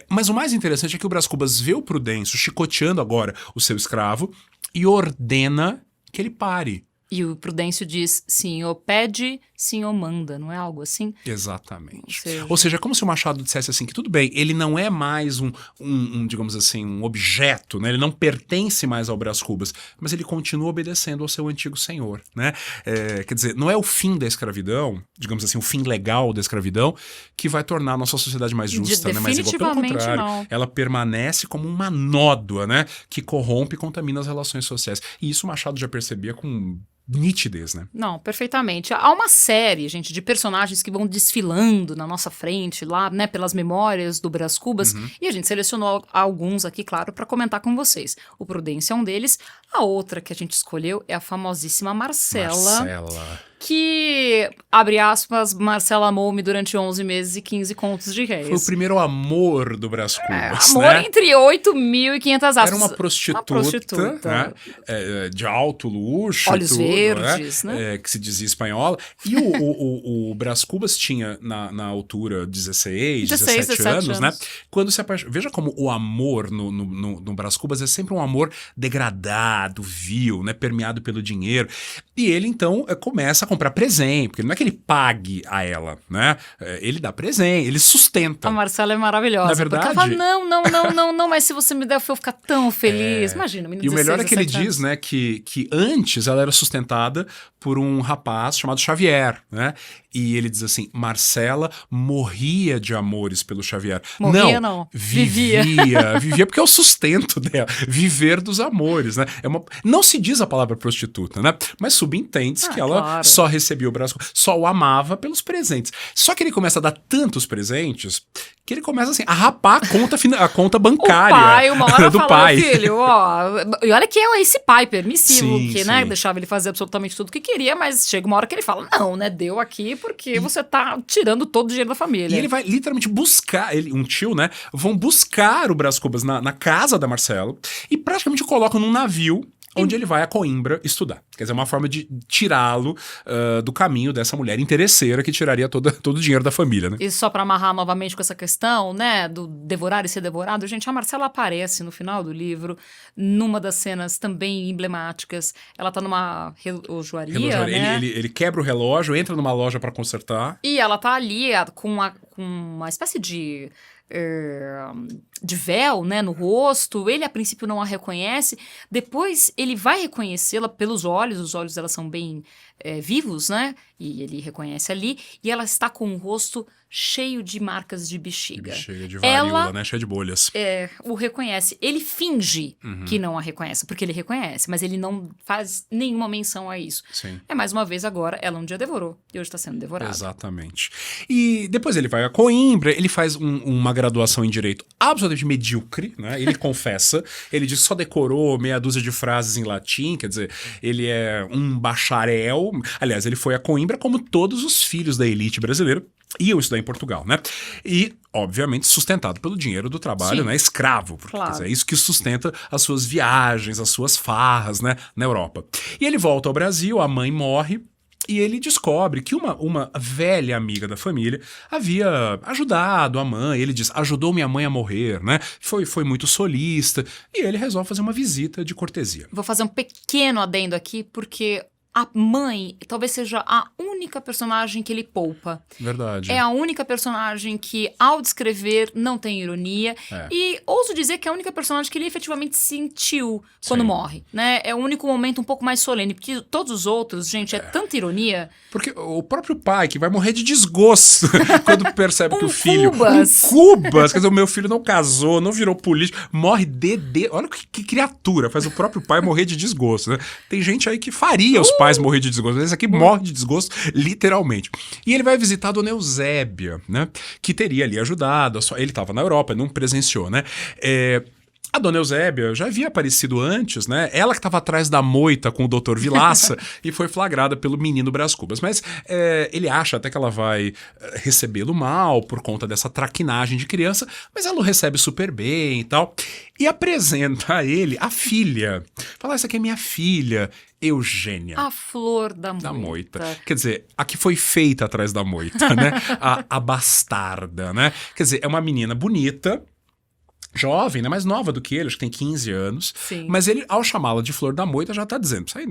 mas o mais interessante é que o Brás Cubas vê o Prudêncio chicoteando agora o seu escravo e ordena que ele pare. E o Prudêncio diz, senhor pede, senhor manda, não é algo assim? Exatamente. Ou seja, é como se o Machado dissesse assim, que tudo bem, ele não é mais digamos assim, um objeto, né? Ele não pertence mais ao Brás Cubas, mas ele continua obedecendo ao seu antigo senhor, né? Quer dizer, não é o fim da escravidão, digamos assim, o fim legal da escravidão, que vai tornar a nossa sociedade mais justa, né? Mais igual. Pelo contrário, ela permanece como uma nódoa, né? Que corrompe e contamina as relações sociais. E isso o Machado já percebia com nitidez, né? Não, perfeitamente. Há uma série, gente, de personagens que vão desfilando na nossa frente lá, né, pelas memórias do Brás Cubas, e a gente selecionou alguns aqui, claro, para comentar com vocês. O Prudêncio é um deles. A outra que a gente escolheu é a famosíssima Marcela. Que, abre aspas, Marcela amou-me durante 11 meses e 15 contos de réis. Foi o primeiro amor do Brás Cubas, amor, né? entre 8.500 aspas. Era uma prostituta. Né? De alto luxo. Olhos verdes, né? Que se dizia espanhola. E o Brás Cubas tinha, na altura, 16, 17 anos, né? Quando se apaixonou. Veja como o amor no Brás Cubas é sempre um amor degradado, vil, né? Permeado pelo dinheiro. E ele, então, começa a comprar presente, porque não é que ele pague a ela, né? Ele dá presente, ele sustenta. A Marcela é maravilhosa. Na verdade... Porque ela fala, não, mas se você me der, eu vou ficar tão feliz. Imagina, menino. E o melhor é que ele anos. diz, né, que antes ela era sustentada por um rapaz chamado Xavier, né? E ele diz assim, Marcela morria de amores pelo Xavier. Não. Vivia porque é o sustento dela. Viver dos amores, né? Não se diz a palavra prostituta, né? Mas subentende-se que ela só recebia o Brás Cubas, só o amava pelos presentes. Só que ele começa a dar tantos presentes que ele começa assim, a rapar a conta bancária o pai, uma hora do fala, pai. Filho, e olha que é esse pai permissivo, que, né, sim. deixava ele fazer absolutamente tudo que queria, mas chega uma hora que ele fala, não, né, deu aqui porque você tá tirando todo o dinheiro da família. E ele vai literalmente buscar, um tio, né, vão buscar o Brás Cubas na casa da Marcela e praticamente colocam num navio onde ele vai a Coimbra estudar. Quer dizer, uma forma de tirá-lo do caminho dessa mulher interesseira que tiraria todo o dinheiro da família, né? E só para amarrar novamente com essa questão, né, do devorar e ser devorado, gente, a Marcela aparece no final do livro, numa das cenas também emblemáticas. Ela tá numa relojoaria, né? Ele quebra o relógio, entra numa loja para consertar. E ela tá ali com uma espécie de véu, né, no rosto. Ele, a princípio, não a reconhece. Depois, ele vai reconhecê-la pelos olhos. Os olhos dela são bem vivos, né? E ele reconhece ali. E ela está com o rosto cheio de marcas de bexiga. De varíola, né? Cheia de bolhas. O reconhece. Ele finge que não a reconhece, porque ele reconhece, mas ele não faz nenhuma menção a isso. Sim. Mais uma vez agora, ela um dia devorou e hoje está sendo devorada. Exatamente. E depois ele vai a Coimbra, ele faz uma graduação em Direito absolutamente medíocre, né? Ele confessa, ele diz que só decorou meia dúzia de frases em latim, quer dizer, ele é um bacharel. Aliás, ele foi a Coimbra como todos os filhos da elite brasileira. Iam estudar em Portugal, né? E, obviamente, sustentado pelo dinheiro do trabalho, né? Escravo, porque claro. Quer dizer, é isso que sustenta as suas viagens, as suas farras, né? Na Europa. E ele volta ao Brasil, a mãe morre, e ele descobre que uma velha amiga da família havia ajudado a mãe. Ele diz, ajudou minha mãe a morrer, né? Foi muito solista. E ele resolve fazer uma visita de cortesia. Vou fazer um pequeno adendo aqui, porque a mãe talvez seja a única personagem que ele poupa. Verdade. É a única personagem que, ao descrever, não tem ironia. E ouso dizer que é a única personagem que ele efetivamente sentiu quando morre, né? É o único momento um pouco mais solene, porque todos os outros, gente, é tanta ironia. Porque o próprio pai, que vai morrer de desgosto quando percebe que o filho... Cubas. Cubas! Quer dizer, o meu filho não casou, não virou político, morre de... Olha que criatura, faz o próprio pai morrer de desgosto, né? Tem gente aí que faria os pais morrer de desgosto. Esse aqui morre de desgosto, literalmente. E ele vai visitar a Dona Eusébia, né? Que teria ali ajudado. Ele estava na Europa, não presenciou, né? A Dona Eusébia já havia aparecido antes, né? Ela que estava atrás da moita com o Dr. Vilaça e foi flagrada pelo menino Brás Cubas. Mas ele acha até que ela vai recebê-lo mal por conta dessa traquinagem de criança, mas ela o recebe super bem e tal. E apresenta a ele a filha. Fala, essa aqui é minha filha, Eugênia. A flor da moita. Quer dizer, a que foi feita atrás da moita, né? A bastarda, né? Quer dizer, é uma menina bonita, jovem, né? Mais nova do que ele, acho que tem 15 anos. Sim. Mas ele, ao chamá-la de flor da moita, já tá dizendo, isso aí,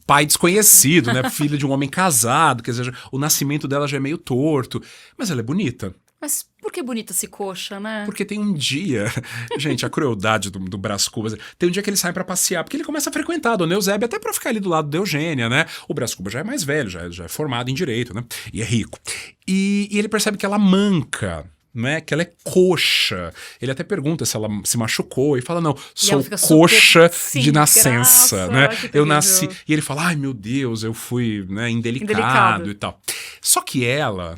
pai desconhecido, né? Filha de um homem casado, quer dizer, o nascimento dela já é meio torto. Mas ela é bonita. Mas por que bonita se coxa, né? Porque tem um dia, gente, a crueldade do Brás Cubas, tem um dia que ele sai pra passear, porque ele começa a frequentar a Dona Eusébia até pra ficar ali do lado da Eugênia, né? O Brás Cubas já é mais velho, já é formado em direito, né? E é rico. E ele percebe que ela manca, né? Que ela é coxa. Ele até pergunta se ela se machucou e fala, não, sou coxa de nascença, né? Eu nasci... E ele fala, ai meu Deus, eu fui, né, indelicado e tal. Só que ela...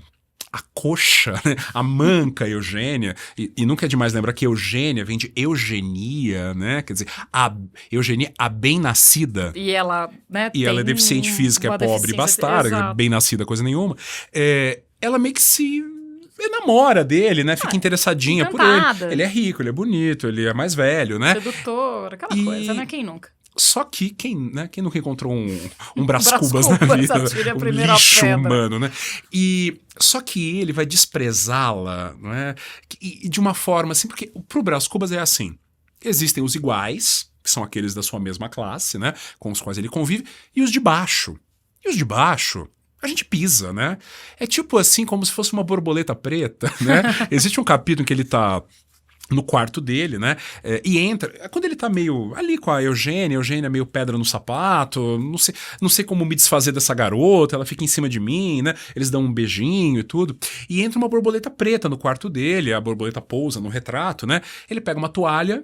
A coxa, né? A manca Eugênia, e nunca é demais lembrar que Eugênia vem de eugenia, né? Quer dizer, a Eugenia, a bem-nascida. E ela, né? E ela é deficiente física, é pobre, bastarda, bem-nascida, coisa nenhuma. Ela meio que se enamora dele, né? Fica interessadinha encantada por ele. Ele é rico, ele é bonito, ele é mais velho, né? Sedutor, aquela coisa, né? Quem nunca? Só que quem nunca encontrou um Brás Cubas na vida, um lixo humano, né? Só que ele vai desprezá-la, não é? E de uma forma assim, porque pro Brás Cubas é assim, existem os iguais, que são aqueles da sua mesma classe, né? Com os quais ele convive, e os de baixo. E os de baixo... a gente pisa, né? É tipo assim, como se fosse uma borboleta preta, né? Existe um capítulo em que ele tá no quarto dele, né? E entra... Quando ele tá meio ali com a Eugênia meio pedra no sapato, não sei como me desfazer dessa garota, ela fica em cima de mim, né? Eles dão um beijinho e tudo. E entra uma borboleta preta no quarto dele, a borboleta pousa no retrato, né? Ele pega uma toalha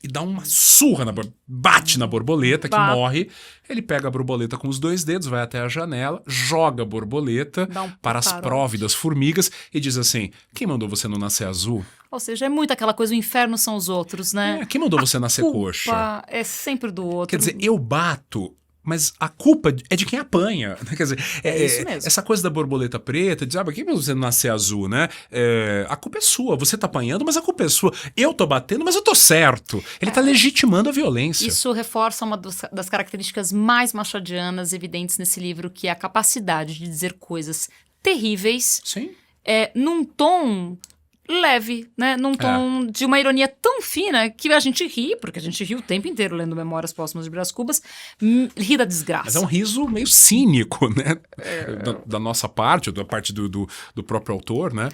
e dá uma surra, bate na borboleta, que morre. Ele pega a borboleta com os 2 dedos, vai até a janela, joga a borboleta para as próvidas formigas e diz assim, quem mandou você não nascer azul? Ou seja, é muito aquela coisa, o inferno são os outros, né? Quem mandou você nascer coxa? É sempre do outro. Quer dizer, eu bato Mas a culpa é de quem apanha, né? Quer dizer, isso mesmo. essa coisa da borboleta preta, diz, por que você não nascer azul, né? A culpa é sua, você tá apanhando, mas a culpa é sua. Eu tô batendo, mas eu tô certo. Ele tá legitimando a violência. Isso reforça uma das características mais machadianas evidentes nesse livro, que é a capacidade de dizer coisas terríveis, Sim. Num tom leve, né? Num tom de uma ironia tão fina que a gente ri, porque a gente ri o tempo inteiro lendo Memórias Póstumas de Brás Cubas, ri da desgraça. Mas é um riso meio cínico, né? Da nossa parte, da parte do próprio autor, né?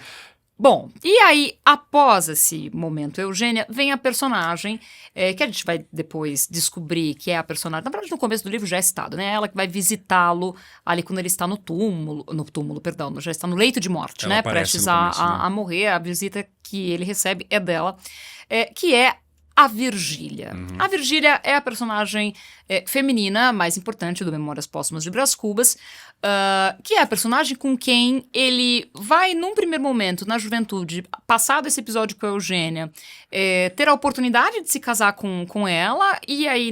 Bom, e aí, após esse momento Eugênia, vem a personagem, que a gente vai depois descobrir que é a personagem, na verdade no começo do livro já é citado, né? Ela que vai visitá-lo ali quando ele está já está no leito de morte, Ela né? aparece Prestes no começo, né? a morrer, a visita que ele recebe é dela, que é a Virgília. A Virgília é a personagem feminina mais importante do Memórias Póstumas de Brás Cubas, que é a personagem com quem ele vai, num primeiro momento, na juventude, passado esse episódio com a Eugênia, ter a oportunidade de se casar com ela, e aí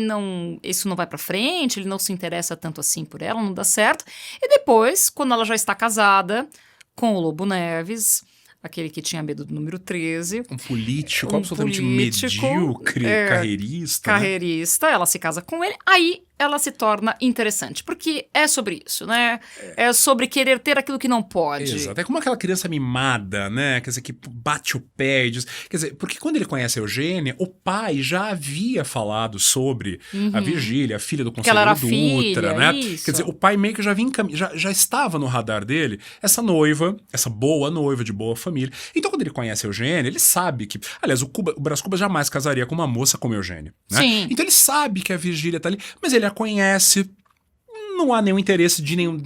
isso não vai pra frente, ele não se interessa tanto assim por ela, não dá certo. E depois, quando ela já está casada com o Lobo Neves, aquele que tinha medo do número 13. Um político absolutamente medíocre, carreirista. Carreirista, né? Ela se casa com ele, aí ela se torna interessante, porque é sobre isso, né? É sobre querer ter aquilo que não pode. Exato, é como aquela criança mimada, né? Quer dizer, que bate o pé e diz... Quer dizer, porque quando ele conhece a Eugênia, o pai já havia falado sobre a Virgília, a filha do conselheiro Dutra, né? Isso. Quer dizer, o pai meio que já estava no radar dele essa noiva, essa boa noiva de boa família. Então, quando ele conhece a Eugênia, ele sabe que... Aliás, o Brás Cubas jamais casaria com uma moça como a Eugênia, né? Sim. Então ele sabe que a Virgília tá ali, mas ele a conhece, não há nenhum interesse nem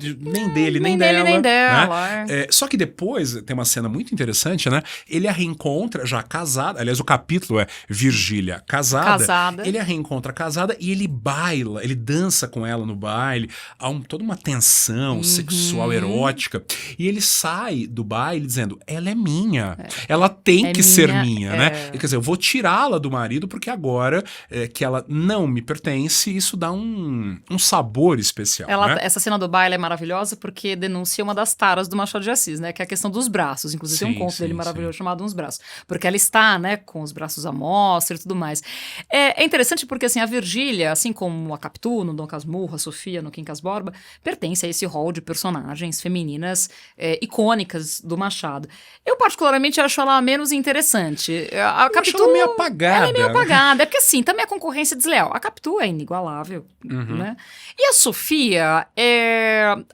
dele, nem dela. Nem dela. Né? Só que depois, tem uma cena muito interessante, né? Ele a reencontra já casada, aliás, o capítulo é Virgília casada. Ele a reencontra casada e ele baila, ele dança com ela no baile, há toda uma tensão sexual, erótica, e ele sai do baile dizendo, ela é minha, ela tem que ser minha, né? Quer dizer, eu vou tirá-la do marido porque agora que ela não me pertence, isso dá um sabor especial. Né? Essa cena do baile é maravilhosa porque denuncia uma das taras do Machado de Assis, né? Que é a questão dos braços. Inclusive tem um conto dele maravilhoso chamado Uns Braços. Porque ela está, né, com os braços à mostra e tudo mais. É interessante porque, assim, a Virgília, assim como a Capitu, no Dom Casmurro, a Sofia, no Quincas Borba, pertence a esse rol de personagens femininas icônicas do Machado. Eu, particularmente, acho ela menos interessante. A Capitu... Acho ela meio apagada. Ela é meio apagada. É porque, assim, também a concorrência é desleal. A Capitu é inigualável, né? E a Sofia,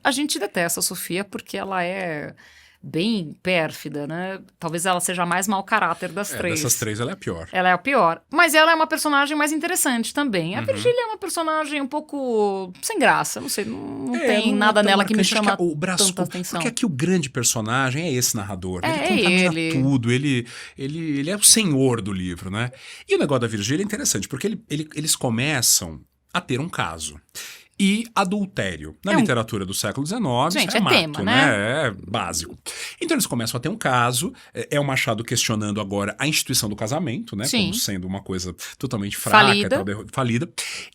a gente detesta a Sofia porque ela é bem pérfida, né? Talvez ela seja a mais mau caráter das três. Dessas três ela é a pior. Ela é a pior. Mas ela é uma personagem mais interessante também. A Virgília é uma personagem um pouco sem graça. Não sei, não tem nada nela que me chama tanta atenção. Porque aqui o grande personagem é esse narrador. Né? Ele contamina tudo. Ele é o senhor do livro, né? E o negócio da Virgília é interessante, porque eles começam a ter um caso. E adultério. Na literatura do século XIX, gente, é mato, tema, né? É básico. Então eles começam a ter um caso, o Machado questionando agora a instituição do casamento, né? Sim. Como sendo uma coisa totalmente fraca, falida.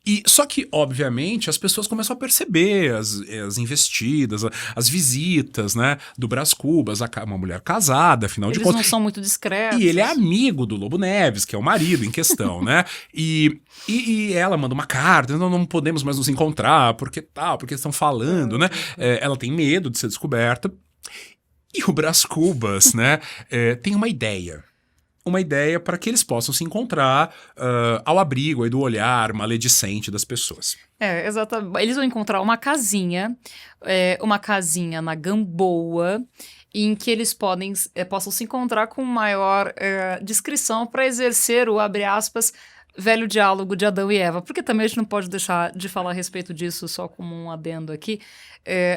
E, só que, obviamente, as pessoas começam a perceber as investidas, as visitas, né? Do Brás Cubas, uma mulher casada, afinal de contas. Eles não são muito discretos. E ele é amigo do Lobo Neves, que é o marido em questão, né? E ela manda uma carta, não podemos mais nos encontrar, porque estão falando, né? Ela tem medo de ser descoberta. E o Brás Cubas, né, tem uma ideia. Uma ideia para que eles possam se encontrar ao abrigo aí do olhar maledicente das pessoas. Exatamente. Eles vão encontrar uma casinha na Gamboa, em que eles possam se encontrar com maior discrição para exercer o, abre aspas, velho diálogo de Adão e Eva, porque também a gente não pode deixar de falar a respeito disso só como um adendo aqui.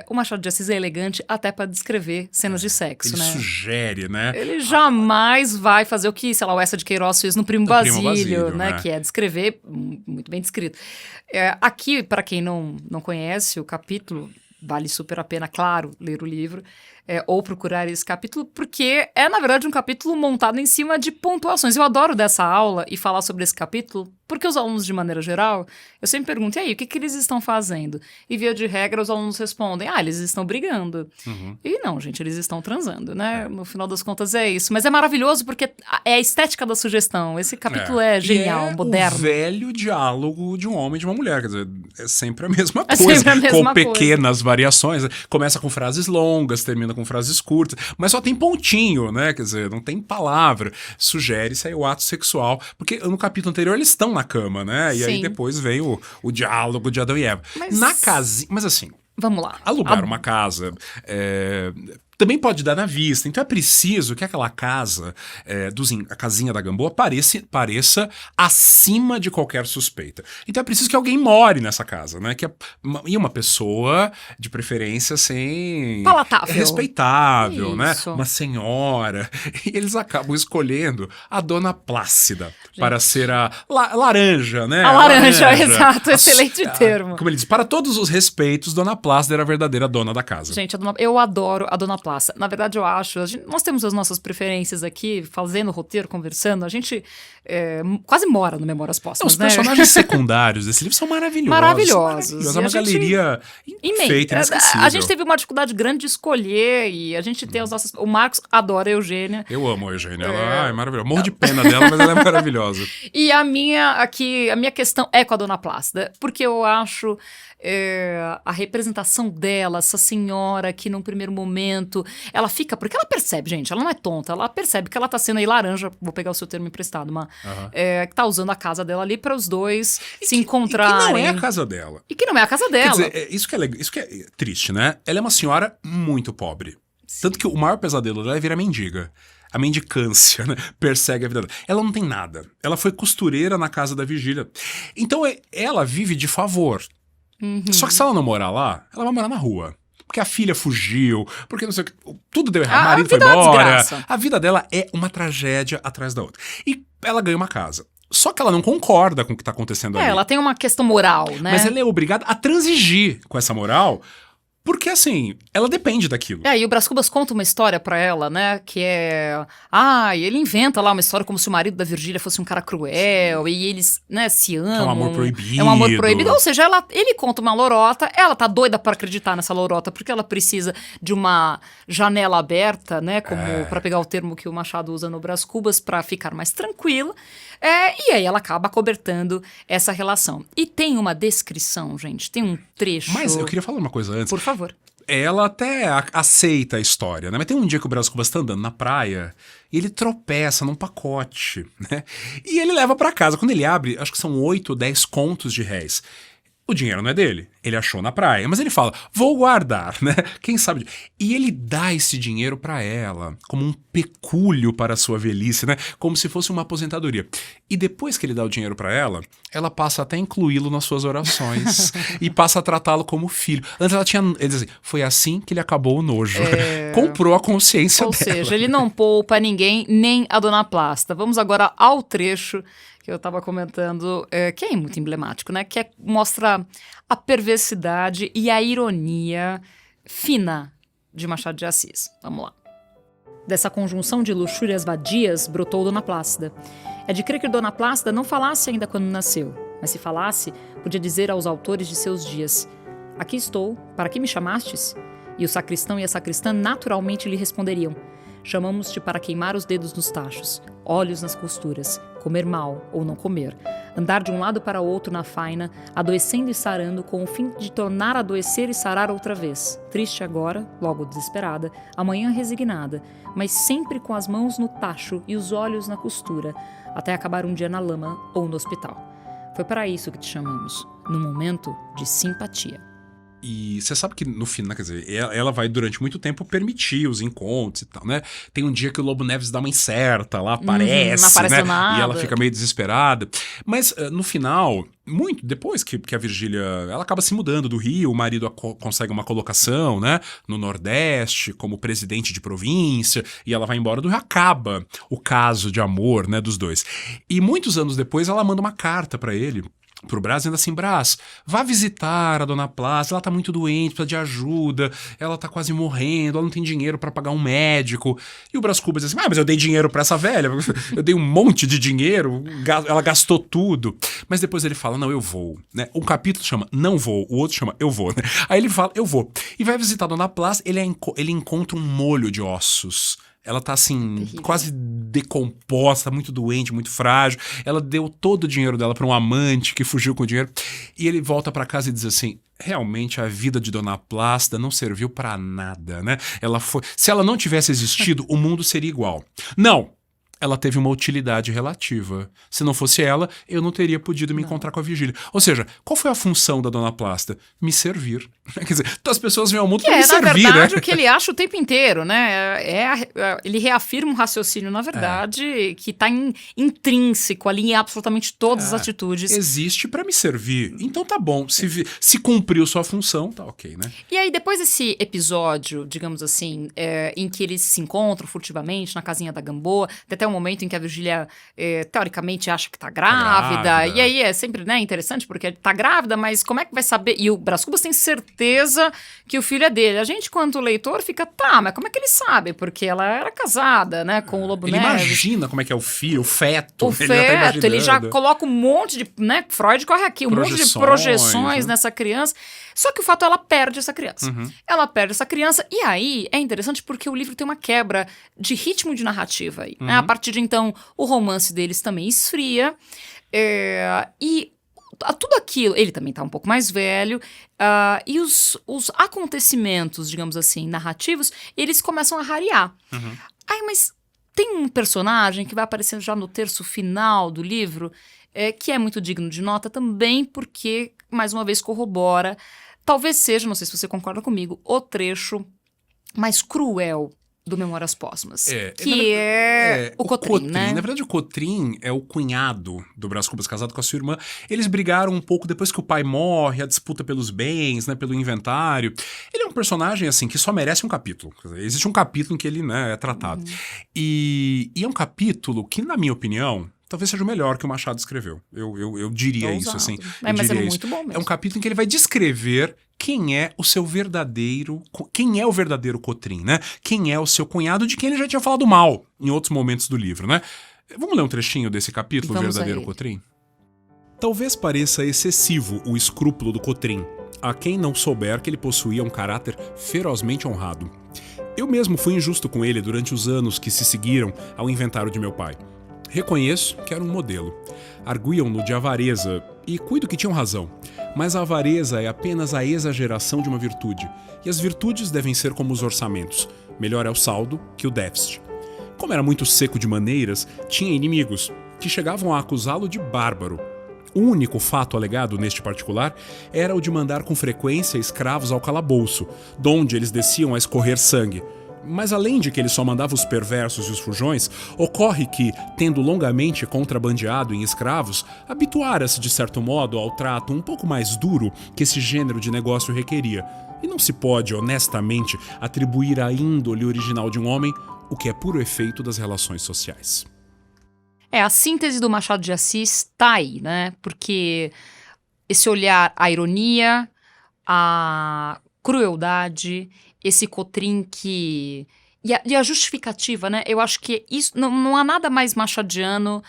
O Machado de Assis é elegante até para descrever cenas de sexo, ele né? Ele sugere, né? Ele jamais vai fazer o que, sei lá, o Eça de Queiroz fez no Primo Basílio, né? Que é descrever, muito bem descrito. Aqui, para quem não conhece, o capítulo vale super a pena, claro, ler o livro, ou procurar esse capítulo, porque é, na verdade, um capítulo montado em cima de pontuações. Eu adoro dessa aula e falar sobre esse capítulo, porque os alunos, de maneira geral, eu sempre pergunto, e aí, o que eles estão fazendo? E, via de regra, os alunos respondem, eles estão brigando. E não, gente, eles estão transando, né? No final das contas é isso. Mas é maravilhoso porque é a estética da sugestão. Esse capítulo é genial, moderno. O velho diálogo de um homem e de uma mulher, quer dizer, é sempre a mesma É coisa, sempre a mesma com pequenas variações. Começa com frases longas, termina com frases curtas, mas só tem pontinho, né? Quer dizer, não tem palavra. Sugere-se aí o ato sexual, porque no capítulo anterior eles estão na cama, né? E aí depois vem o diálogo de Adão e Eva. Na casinha, mas assim, vamos lá. Alugar uma casa também pode dar na vista. Então é preciso que aquela casa, a casinha da Gamboa, pareça acima de qualquer suspeita. Então é preciso que alguém more nessa casa, né? E uma pessoa, de preferência, assim... palatável. Respeitável, Isso. né? Uma senhora. E eles acabam escolhendo a Dona Plácida para ser a laranja, né? A laranja, exato. Excelente termo. Como ele diz, para todos os respeitos, Dona Plácida era a verdadeira dona da casa. Gente, eu adoro a Dona Plácida. Na verdade, eu acho... nós temos as nossas preferências aqui, fazendo roteiro, conversando. A gente quase mora no Memórias Póstumas, Os personagens secundários desse livro são maravilhosos. É uma galeria feita, inesquecível. A gente teve uma dificuldade grande de escolher e a gente tem as nossas... O Marcos adora a Eugênia. Eu amo a Eugênia. Ela é maravilhosa. Morro de pena dela, mas ela é maravilhosa. E a minha questão é com a Dona Plácida, porque eu acho... a representação dela, essa senhora que num primeiro momento ela fica, porque ela percebe, gente, ela não é tonta, ela percebe que ela tá sendo aí laranja, vou pegar o seu termo emprestado, que tá usando a casa dela ali para os dois se encontrarem. E que não é a casa dela. E que não é a casa dela. Quer dizer, isso que é triste, né? Ela é uma senhora muito pobre. Sim. Tanto que o maior pesadelo dela é virar mendiga. A mendicância, né? Persegue a vida dela. Ela não tem nada. Ela foi costureira na casa da Virgília. Então ela vive de favor. Só que se ela não morar lá, ela vai morar na rua. Porque a filha fugiu, porque não sei o que. Tudo deu errado, o marido foi embora. A vida dela é uma tragédia atrás da outra. E ela ganha uma casa. Só que ela não concorda com o que tá acontecendo ali. Ela tem uma questão moral, né? Mas ela é obrigada a transigir com essa moral. Porque, assim, ela depende daquilo. E o Brás Cubas conta uma história pra ela, né? Que é... ele inventa lá uma história como se o marido da Virgília fosse um cara cruel. E eles, né, se amam. É um amor proibido. É um amor proibido. Ou seja, ele conta uma lorota. Ela tá doida pra acreditar nessa lorota. Porque ela precisa de uma janela aberta, né? Pra pegar o termo que o Machado usa no Brás Cubas, pra ficar mais tranquila. E aí ela acaba acobertando essa relação. E tem uma descrição, gente. Tem um trecho... Mas eu queria falar uma coisa antes. Por favor. Ela até aceita a história, né? Mas tem um dia que o Brás Cubas tá andando na praia e ele tropeça num pacote, né? E ele leva pra casa. Quando ele abre, acho que são 8 ou 10 contos de réis. O dinheiro não é dele, ele achou na praia, mas ele fala, vou guardar, né? Quem sabe? E ele dá esse dinheiro pra ela, como um pecúlio para a sua velhice, né? Como se fosse uma aposentadoria. E depois que ele dá o dinheiro pra ela passa até a incluí-lo nas suas orações e passa a tratá-lo como filho. Antes ele diz assim, foi assim que ele acabou o nojo. Comprou a consciência dela. Ou seja, ele não poupa ninguém, nem a Dona Plácida. Vamos agora ao trecho que eu estava comentando, que é muito emblemático, né? Que mostra a perversidade e a ironia fina de Machado de Assis. Vamos lá. Dessa conjunção de luxúrias vadias brotou Dona Plácida. É de crer que Dona Plácida não falasse ainda quando nasceu, mas se falasse, podia dizer aos autores de seus dias: aqui estou, para que me chamastes? E o sacristão e a sacristã naturalmente lhe responderiam: chamamos-te para queimar os dedos nos tachos, olhos nas costuras, comer mal ou não comer, andar de um lado para o outro na faina, adoecendo e sarando, com o fim de tornar a adoecer e sarar outra vez, triste agora, logo desesperada, amanhã resignada, mas sempre com as mãos no tacho e os olhos na costura, até acabar um dia na lama ou no hospital. Foi para isso que te chamamos, num momento de simpatia. E você sabe que no final, quer dizer, ela vai durante muito tempo permitir os encontros e tal, né? Tem um dia que o Lobo Neves dá uma incerta lá, aparece, não apareceu né? nada. E ela fica meio desesperada. Mas no final, muito depois que a Virgília, ela acaba se mudando do Rio, o marido consegue uma colocação, né? No Nordeste, como presidente de província, e ela vai embora do Rio, acaba o caso de amor, né, dos dois. E muitos anos depois ela manda uma carta pra ele, pro Brás, dizendo assim, Brás, vá visitar a Dona Plácida, ela tá muito doente, precisa de ajuda, ela tá quase morrendo, ela não tem dinheiro pra pagar um médico. E o Brás Cubas diz assim, mas eu dei dinheiro pra essa velha, eu dei um monte de dinheiro, ela gastou tudo. Mas depois ele fala, não, eu vou, né? Um capítulo chama Não Vou, o outro chama Eu Vou, né? Aí ele fala, eu vou. E vai visitar a Dona Plácida, ele encontra um molho de ossos. Ela tá assim, Terrível. quase decomposta, muito doente, muito frágil. Ela deu todo o dinheiro dela pra um amante que fugiu com o dinheiro. E ele volta pra casa e diz assim, realmente a vida de Dona Plácida não serviu pra nada, né? Se ela não tivesse existido, o mundo seria igual. Não! Ela teve uma utilidade relativa. Se não fosse ela, eu não teria podido me encontrar com a Virgília. Ou seja, qual foi a função da Dona Plácida? Me servir. Quer dizer, as pessoas vêm ao mundo para me servir, na verdade, né? o que ele acha o tempo inteiro, né? Ele reafirma um raciocínio, na verdade, que está intrínseco ali em absolutamente todas as atitudes. Existe para me servir. Então tá bom. Se cumpriu sua função, tá ok, né? E aí, depois desse episódio, digamos assim, em que eles se encontram furtivamente na casinha da Gamboa, até um momento em que a Virgília, teoricamente, acha que tá grávida. E aí é sempre, né, interessante, porque tá grávida, mas como é que vai saber? E o Brás Cubas tem certeza que o filho é dele. A gente, quanto leitor, fica, tá, mas como é que ele sabe? Porque ela era casada, né, com o Lobo Ele Neves. imagina como é que é o filho, o feto. Ele já coloca um monte de, né, Freud corre aqui, um monte de projeções nessa criança. Só que o fato é ela perde essa criança. Ela perde essa criança, e aí é interessante porque o livro tem uma quebra de ritmo de narrativa aí, né? A partir de então, o romance deles também esfria, e tudo aquilo, ele também tá um pouco mais velho, e os acontecimentos, digamos assim, narrativos, eles começam a rarear. Aí, mas tem um personagem que vai aparecendo já no terço final do livro, que é muito digno de nota também, porque, mais uma vez, corrobora, talvez seja, não sei se você concorda comigo, o trecho mais cruel do Memórias Póstumas, que é o Cotrim, né? Na verdade, o Cotrim é o cunhado do Brás Cubas, casado com a sua irmã. Eles brigaram um pouco depois que o pai morre, a disputa pelos bens, né, pelo inventário. Ele é um personagem, assim, que só merece um capítulo. Quer dizer, existe um capítulo em que ele, né, é tratado. E é um capítulo que, na minha opinião, talvez seja o melhor que o Machado escreveu. Eu diria isso, assim. Mas é muito bom mesmo. É um capítulo em que ele vai descrever quem é o verdadeiro Cotrim, né? Quem é o seu cunhado, de quem ele já tinha falado mal em outros momentos do livro, né? Vamos ler um trechinho desse capítulo, O Verdadeiro Cotrim? Talvez pareça excessivo o escrúpulo do Cotrim, a quem não souber que ele possuía um caráter ferozmente honrado. Eu mesmo fui injusto com ele durante os anos que se seguiram ao inventário de meu pai. Reconheço que era um modelo. Arguíam-no de avareza, e cuido que tinham razão. Mas a avareza é apenas a exageração de uma virtude, e as virtudes devem ser como os orçamentos. Melhor é o saldo que o déficit. Como era muito seco de maneiras, tinha inimigos, que chegavam a acusá-lo de bárbaro. O único fato alegado neste particular era o de mandar com frequência escravos ao calabouço, donde eles desciam a escorrer sangue. Mas além de que ele só mandava os perversos e os fujões, ocorre que, tendo longamente contrabandeado em escravos, habituara-se de certo modo ao trato um pouco mais duro que esse gênero de negócio requeria, e não se pode, honestamente, atribuir à índole original de um homem o que é puro efeito das relações sociais. A síntese do Machado de Assis tá aí, né? Porque esse olhar, a ironia, a crueldade, esse Cotrim que... E a justificativa, né? Eu acho que isso não há nada mais machadiano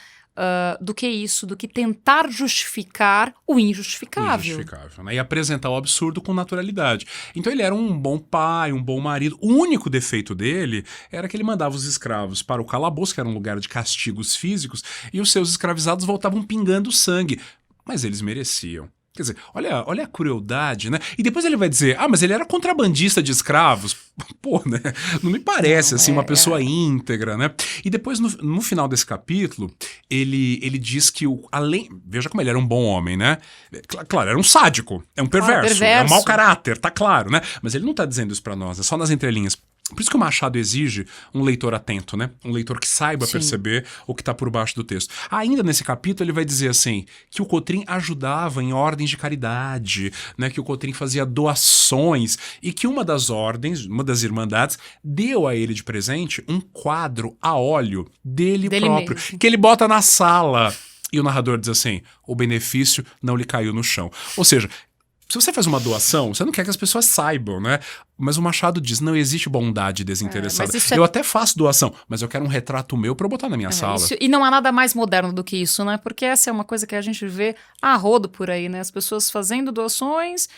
do que isso, do que tentar justificar o injustificável. Injustificável, né? E apresentar o absurdo com naturalidade. Então ele era um bom pai, um bom marido. O único defeito dele era que ele mandava os escravos para o calabouço, que era um lugar de castigos físicos, e os seus escravizados voltavam pingando sangue. Mas eles mereciam. Quer dizer, olha a crueldade, né? E depois ele vai dizer, mas ele era contrabandista de escravos. Pô, né? Não me parece, assim, uma pessoa íntegra, né? E depois, no final desse capítulo, ele diz que, veja como ele era um bom homem, né? Claro, era um sádico, é um perverso, é um mau caráter, tá claro, né? Mas ele não tá dizendo isso pra nós, é só nas entrelinhas. Por isso que o Machado exige um leitor atento, né? Um leitor que saiba perceber o que está por baixo do texto. Ainda nesse capítulo ele vai dizer assim, que o Cotrim ajudava em ordens de caridade, né? Que o Cotrim fazia doações e que uma das ordens, uma das irmandades, deu a ele de presente um quadro a óleo dele próprio, mesmo. que ele bota na sala. E o narrador diz assim, o benefício não lhe caiu no chão. Ou seja, se você faz uma doação, você não quer que as pessoas saibam, né? Mas o Machado diz, não existe bondade desinteressada. Eu até faço doação, mas eu quero um retrato meu pra eu botar na minha sala. E não há nada mais moderno do que isso, né? Porque essa é uma coisa que a gente vê a rodo por aí, né? As pessoas fazendo doações,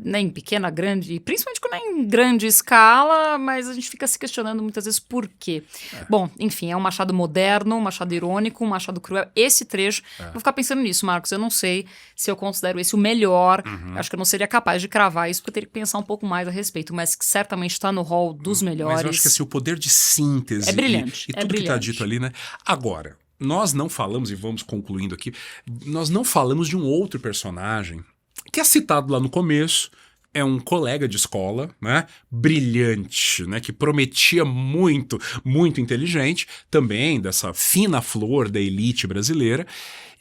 né, em pequena, grande, principalmente quando é em grande escala, mas a gente fica se questionando muitas vezes por quê. Bom, enfim, é um Machado moderno, um Machado irônico, um Machado cruel. Esse trecho, vou ficar pensando nisso, Marcos. Eu não sei se eu considero esse o melhor. Acho que eu não seria capaz de cravar isso, porque eu teria que pensar um pouco mais a respeito, mas que certamente está no hall dos melhores. Mas eu acho que assim, o poder de síntese é brilhante, e tudo que está dito ali, né? Agora, nós não falamos, e vamos concluindo aqui, nós não falamos de um outro personagem que é citado lá no começo, é um colega de escola, né, brilhante, né, que prometia muito, muito inteligente, também dessa fina flor da elite brasileira,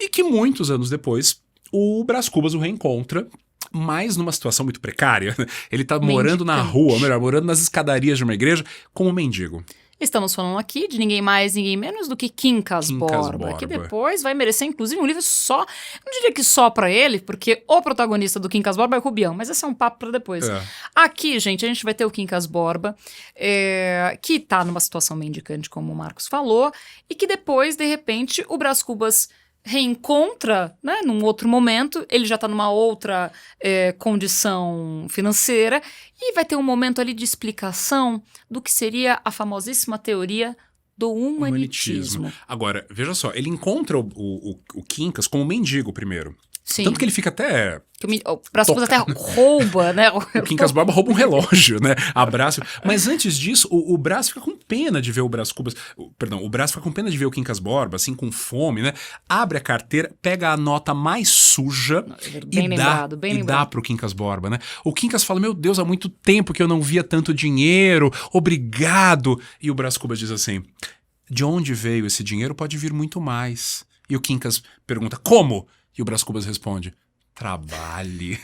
e que muitos anos depois o Brás Cubas o reencontra, mas numa situação muito precária. Ele tá morando na rua, ou melhor, morando nas escadarias de uma igreja como mendigo. Estamos falando aqui de ninguém mais, ninguém menos do que Quincas Borba, que depois vai merecer, inclusive, um livro só, não diria que só pra ele, porque o protagonista do Quincas Borba é o Rubião, mas esse é um papo pra depois. Aqui, gente, a gente vai ter o Quincas Borba, que tá numa situação mendicante, como o Marcos falou, e que depois, de repente, o Brás Cubas reencontra, né, num outro momento, ele já tá numa outra condição financeira, e vai ter um momento ali de explicação do que seria a famosíssima teoria do humanitismo. Agora, veja só, ele encontra o Quincas como mendigo primeiro. Sim. Tanto que ele fica até... O Brás Cubas até rouba, né? O Quincas Borba rouba um relógio, né? Abraça. Mas antes disso, o Brás fica com pena de ver o Brás Cubas... Perdão, o Brás fica com pena de ver o Quincas Borba, assim, com fome, né? Abre a carteira, pega a nota mais suja e dá pro Quincas Borba, né? O Quincas fala, meu Deus, há muito tempo que eu não via tanto dinheiro, obrigado. E o Brás Cubas diz assim, de onde veio esse dinheiro pode vir muito mais. E o Quincas pergunta, como? E o Brás Cubas responde, trabalhe.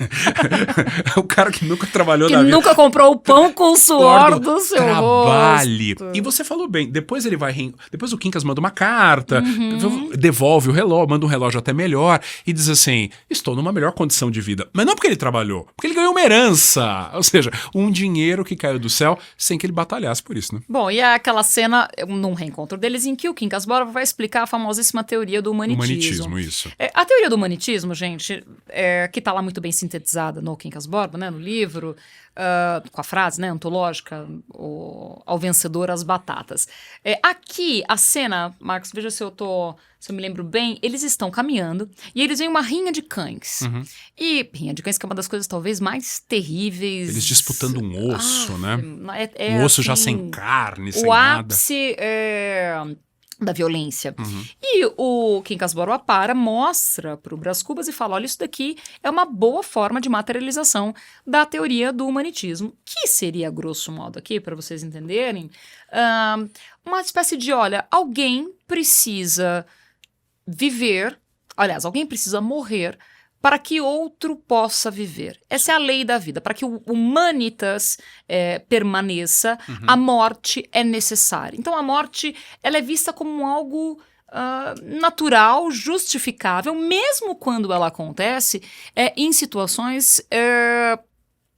O cara que nunca trabalhou na vida. Que nunca comprou o pão com o suor do seu trabalhe. rosto. E você falou bem, depois ele vai... Depois o Quincas manda uma carta, devolve o relógio, manda um relógio até melhor e diz assim, estou numa melhor condição de vida. Mas não porque ele trabalhou, porque ele ganhou uma herança. Ou seja, um dinheiro que caiu do céu sem que ele batalhasse por isso, né? Bom, e é aquela cena, num reencontro deles, em que o Quincas Borba vai explicar a famosíssima teoria do humanitismo. Humanitismo, isso. A teoria do humanitismo, gente... que está lá muito bem sintetizada no Quincas Borba, né, no livro, com a frase, né, antológica, ao vencedor as batatas. Aqui, a cena, Marcos, veja se eu me lembro bem, eles estão caminhando e eles veem uma rinha de cães. E rinha de cães que é uma das coisas talvez mais terríveis. Eles disputando um osso, né? Um osso assim, já sem carne, sem nada. O ápice da violência. E o Quincas Borba mostra para o Brás Cubas e fala, olha, isso daqui é uma boa forma de materialização da teoria do humanitismo, que seria, grosso modo aqui, para vocês entenderem, uma espécie de, olha, alguém precisa viver, aliás, alguém precisa morrer para que outro possa viver. Essa é a lei da vida. Para que o humanitas permaneça, a morte é necessária. Então, a morte ela é vista como algo natural, justificável, mesmo quando ela acontece em situações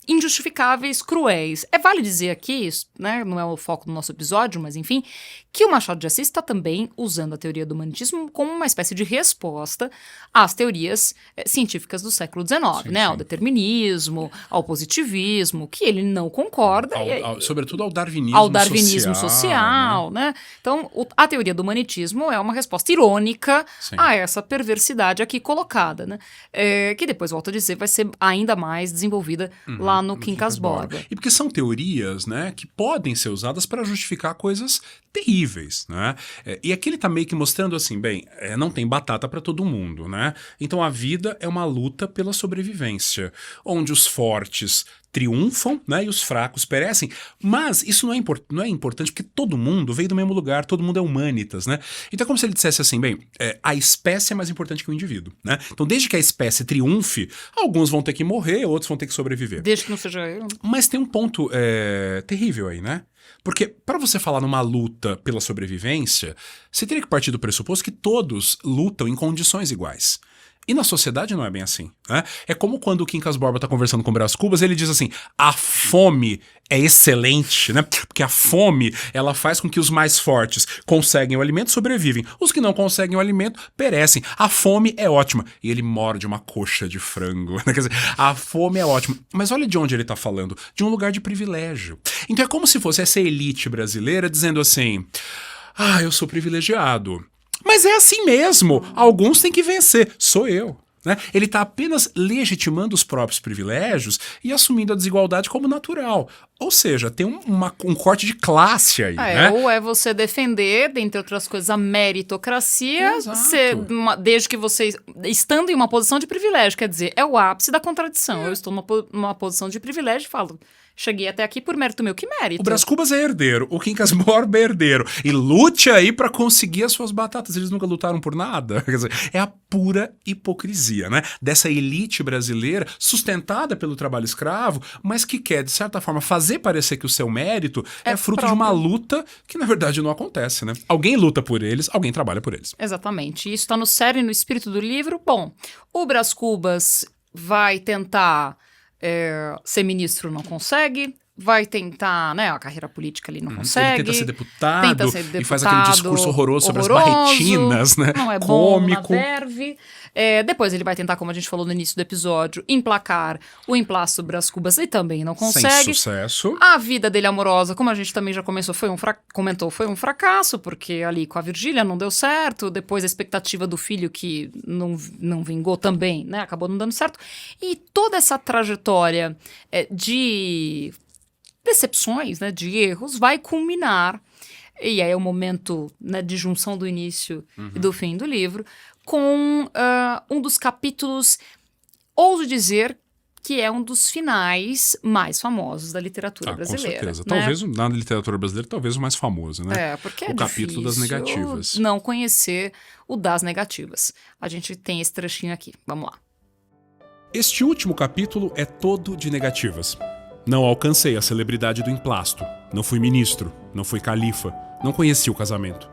injustificáveis, cruéis. Vale dizer aqui, né, não é o foco do nosso episódio, mas enfim, que o Machado de Assis está também usando a teoria do humanitismo como uma espécie de resposta às teorias científicas do século XIX, né, ao determinismo, ao positivismo, que ele não concorda. Sobretudo ao darwinismo social, né? Então, a teoria do humanitismo é uma resposta irônica a essa perversidade aqui colocada, né? Que depois, volto a dizer, vai ser ainda mais desenvolvida lá no Quincas Borba. E porque são teorias, né, que podem ser usadas para justificar coisas terríveis, né? E aqui ele tá meio que mostrando assim, bem, não tem batata para todo mundo, né? Então a vida é uma luta pela sobrevivência, onde os fortes triunfam, né, e os fracos perecem. Mas isso não é importante porque todo mundo veio do mesmo lugar, todo mundo é humanitas, né? Então é como se ele dissesse assim, bem, a espécie é mais importante que o indivíduo, né? Então desde que a espécie triunfe, alguns vão ter que morrer, outros vão ter que sobreviver. Desde que não seja eu. Mas tem um ponto terrível aí, né? Porque para você falar numa luta pela sobrevivência, você teria que partir do pressuposto que todos lutam em condições iguais. E na sociedade não é bem assim, né? É como quando o Quincas Borba tá conversando com o Brás Cubas, ele diz assim, a fome é excelente, né? Porque a fome, ela faz com que os mais fortes conseguem o alimento, sobrevivem. Os que não conseguem o alimento, perecem. A fome é ótima. E ele morde uma coxa de frango, né? Quer dizer, a fome é ótima. Mas olha de onde ele tá falando. De um lugar de privilégio. Então é como se fosse essa elite brasileira dizendo assim, eu sou privilegiado. Mas é assim mesmo, alguns têm que vencer, sou eu. Né? Ele está apenas legitimando os próprios privilégios e assumindo a desigualdade como natural. Ou seja, tem um corte de classe aí. Né? Ou é você defender, dentre outras coisas, a meritocracia, desde que você, estando em uma posição de privilégio, quer dizer, é o ápice da contradição. Eu estou numa posição de privilégio e falo... Cheguei até aqui por mérito meu. Que mérito? O Brás Cubas é herdeiro, o Quincas Borba é herdeiro. E lute aí pra conseguir as suas batatas. Eles nunca lutaram por nada. Quer dizer, é a pura hipocrisia, né? Dessa elite brasileira sustentada pelo trabalho escravo, mas que quer, de certa forma, fazer parecer que o seu mérito é fruto de uma luta que, na verdade, não acontece, né? Alguém luta por eles, alguém trabalha por eles. Exatamente. Isso está no cerne e no espírito do livro. Bom, o Brás Cubas vai tentar... ser ministro não consegue, vai tentar, né, a carreira política ali não consegue. Ele tenta ser deputado e faz aquele discurso horroroso sobre as barretinas, né? Não é cômico. Bom na verve. Depois ele vai tentar, como a gente falou no início do episódio, emplacar o emplasto Brás Cubas e também não consegue. Sem sucesso. A vida dele amorosa, como a gente também já comentou, foi um fracasso, porque ali com a Virgília não deu certo, depois a expectativa do filho que não vingou também, né, acabou não dando certo. E toda essa trajetória de decepções, né, de erros, vai culminar, e aí é o momento, né, de junção do início e do fim do livro, com um dos capítulos, ouso dizer, que é um dos finais mais famosos da literatura brasileira. Com certeza. Né? Talvez, na literatura brasileira, talvez o mais famoso, né? Porque o capítulo das negativas. Não conhecer o das negativas. A gente tem esse trechinho aqui. Vamos lá. Este último capítulo é todo de negativas. Não alcancei a celebridade do emplasto. Não fui ministro. Não fui califa. Não conheci o casamento.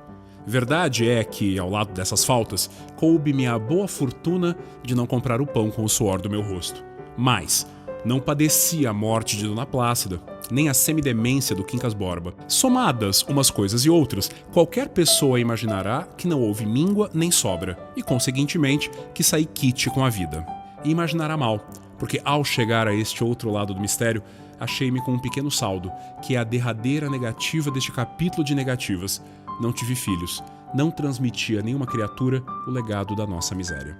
Verdade é que, ao lado dessas faltas, coube-me a boa fortuna de não comprar o pão com o suor do meu rosto. Mas não padeci a morte de Dona Plácida, nem a semidemência do Quincas Borba. Somadas umas coisas e outras, qualquer pessoa imaginará que não houve míngua nem sobra, e, conseguintemente, que saí quite com a vida. E imaginará mal, porque ao chegar a este outro lado do mistério, achei-me com um pequeno saldo, que é a derradeira negativa deste capítulo de negativas. Não tive filhos, não transmiti a nenhuma criatura o legado da nossa miséria.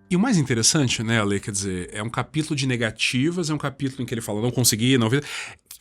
E o mais interessante, né, Ale, quer dizer, é um capítulo de negativas, é um capítulo em que ele fala não consegui, não vi,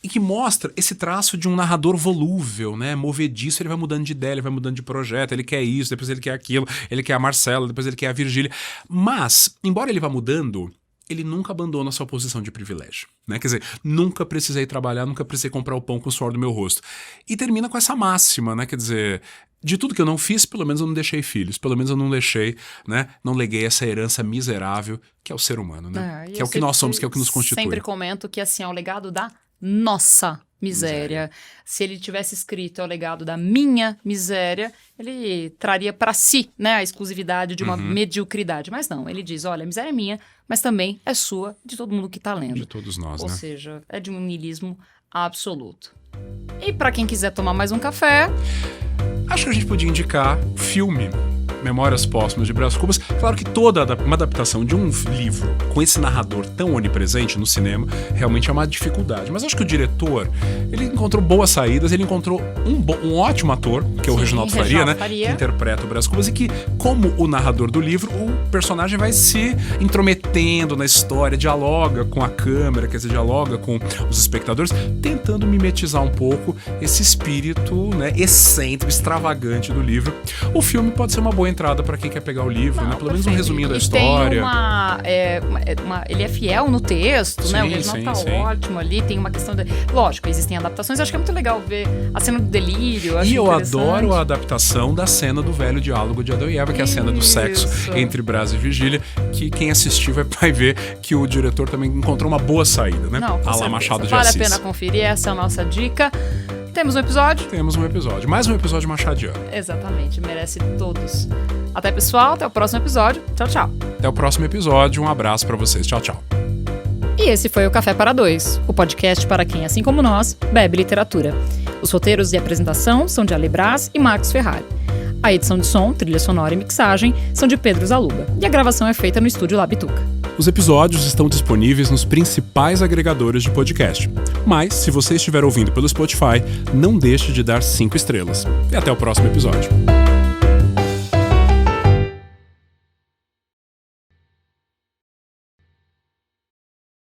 e que mostra esse traço de um narrador volúvel, né, movediço, ele vai mudando de ideia, ele vai mudando de projeto, ele quer isso, depois ele quer aquilo, ele quer a Marcela, depois ele quer a Virgília. Mas, embora ele vá mudando, ele nunca abandona a sua posição de privilégio, né? Quer dizer, nunca precisei trabalhar, nunca precisei comprar o pão com o suor do meu rosto. E termina com essa máxima, né? Quer dizer, de tudo que eu não fiz, pelo menos eu não deixei filhos, pelo menos eu não deixei, né? Não leguei essa herança miserável que é o ser humano, né? Que é o que nós somos, que é o que nos constitui. Sempre comento que, assim, é o legado da nossa miséria. Se ele tivesse escrito é o legado da minha miséria, ele traria para si, né, a exclusividade de uma mediocridade. Mas não, ele diz, olha, a miséria é minha, mas também é sua, de todo mundo que tá lendo. De todos nós, Ou né? seja, é de um niilismo absoluto. E para quem quiser tomar mais um café... Acho que a gente podia indicar o filme Memórias Póstumas de Brás Cubas. Claro que toda uma adaptação de um livro com esse narrador tão onipresente no cinema realmente é uma dificuldade. Mas acho que o diretor, ele encontrou boas saídas, ele encontrou um ótimo ator, que é o Reginaldo Faria, né? Que interpreta o Brás Cubas e que, como o narrador do livro, o personagem vai se intrometendo na história, dialoga com a câmera, quer dizer, dialoga com os espectadores, tentando mimetizar um pouco esse espírito, né, excêntrico, extravagante do livro. O filme pode ser uma boa entrada para quem quer pegar o livro, Não, né? Pelo menos um perfeito. resuminho da E história. Ele é fiel no texto, né? O Sim, original sim, tá sim. ótimo ali, tem uma questão de... Lógico, existem adaptações, acho que é muito legal ver a cena do delírio, acho E eu interessante. adoro a adaptação da cena do velho diálogo de Adão e Eva, que é a cena do sexo Isso. entre Brás e Virgília, que quem assistir vai ver que o diretor também encontrou uma boa saída, né? Não, com A lá certeza. Machado de Vale Assis. a pena conferir, essa é a nossa dica. Temos um episódio? Temos um episódio, mais um episódio machadiano. Exatamente, merece todos. Até, pessoal, até o próximo episódio. Tchau, tchau. Até o próximo episódio, um abraço pra vocês. Tchau, tchau. E esse foi o Café para Dois, o podcast para quem, assim como nós, bebe literatura. Os roteiros e apresentação são de Ale Brás e Marcos Ferrari. A edição de som, trilha sonora e mixagem são de Pedro Zaluba. E a gravação é feita no estúdio Labituca. Os episódios estão disponíveis nos principais agregadores de podcast. Mas, se você estiver ouvindo pelo Spotify, não deixe de dar 5 estrelas. E até o próximo episódio.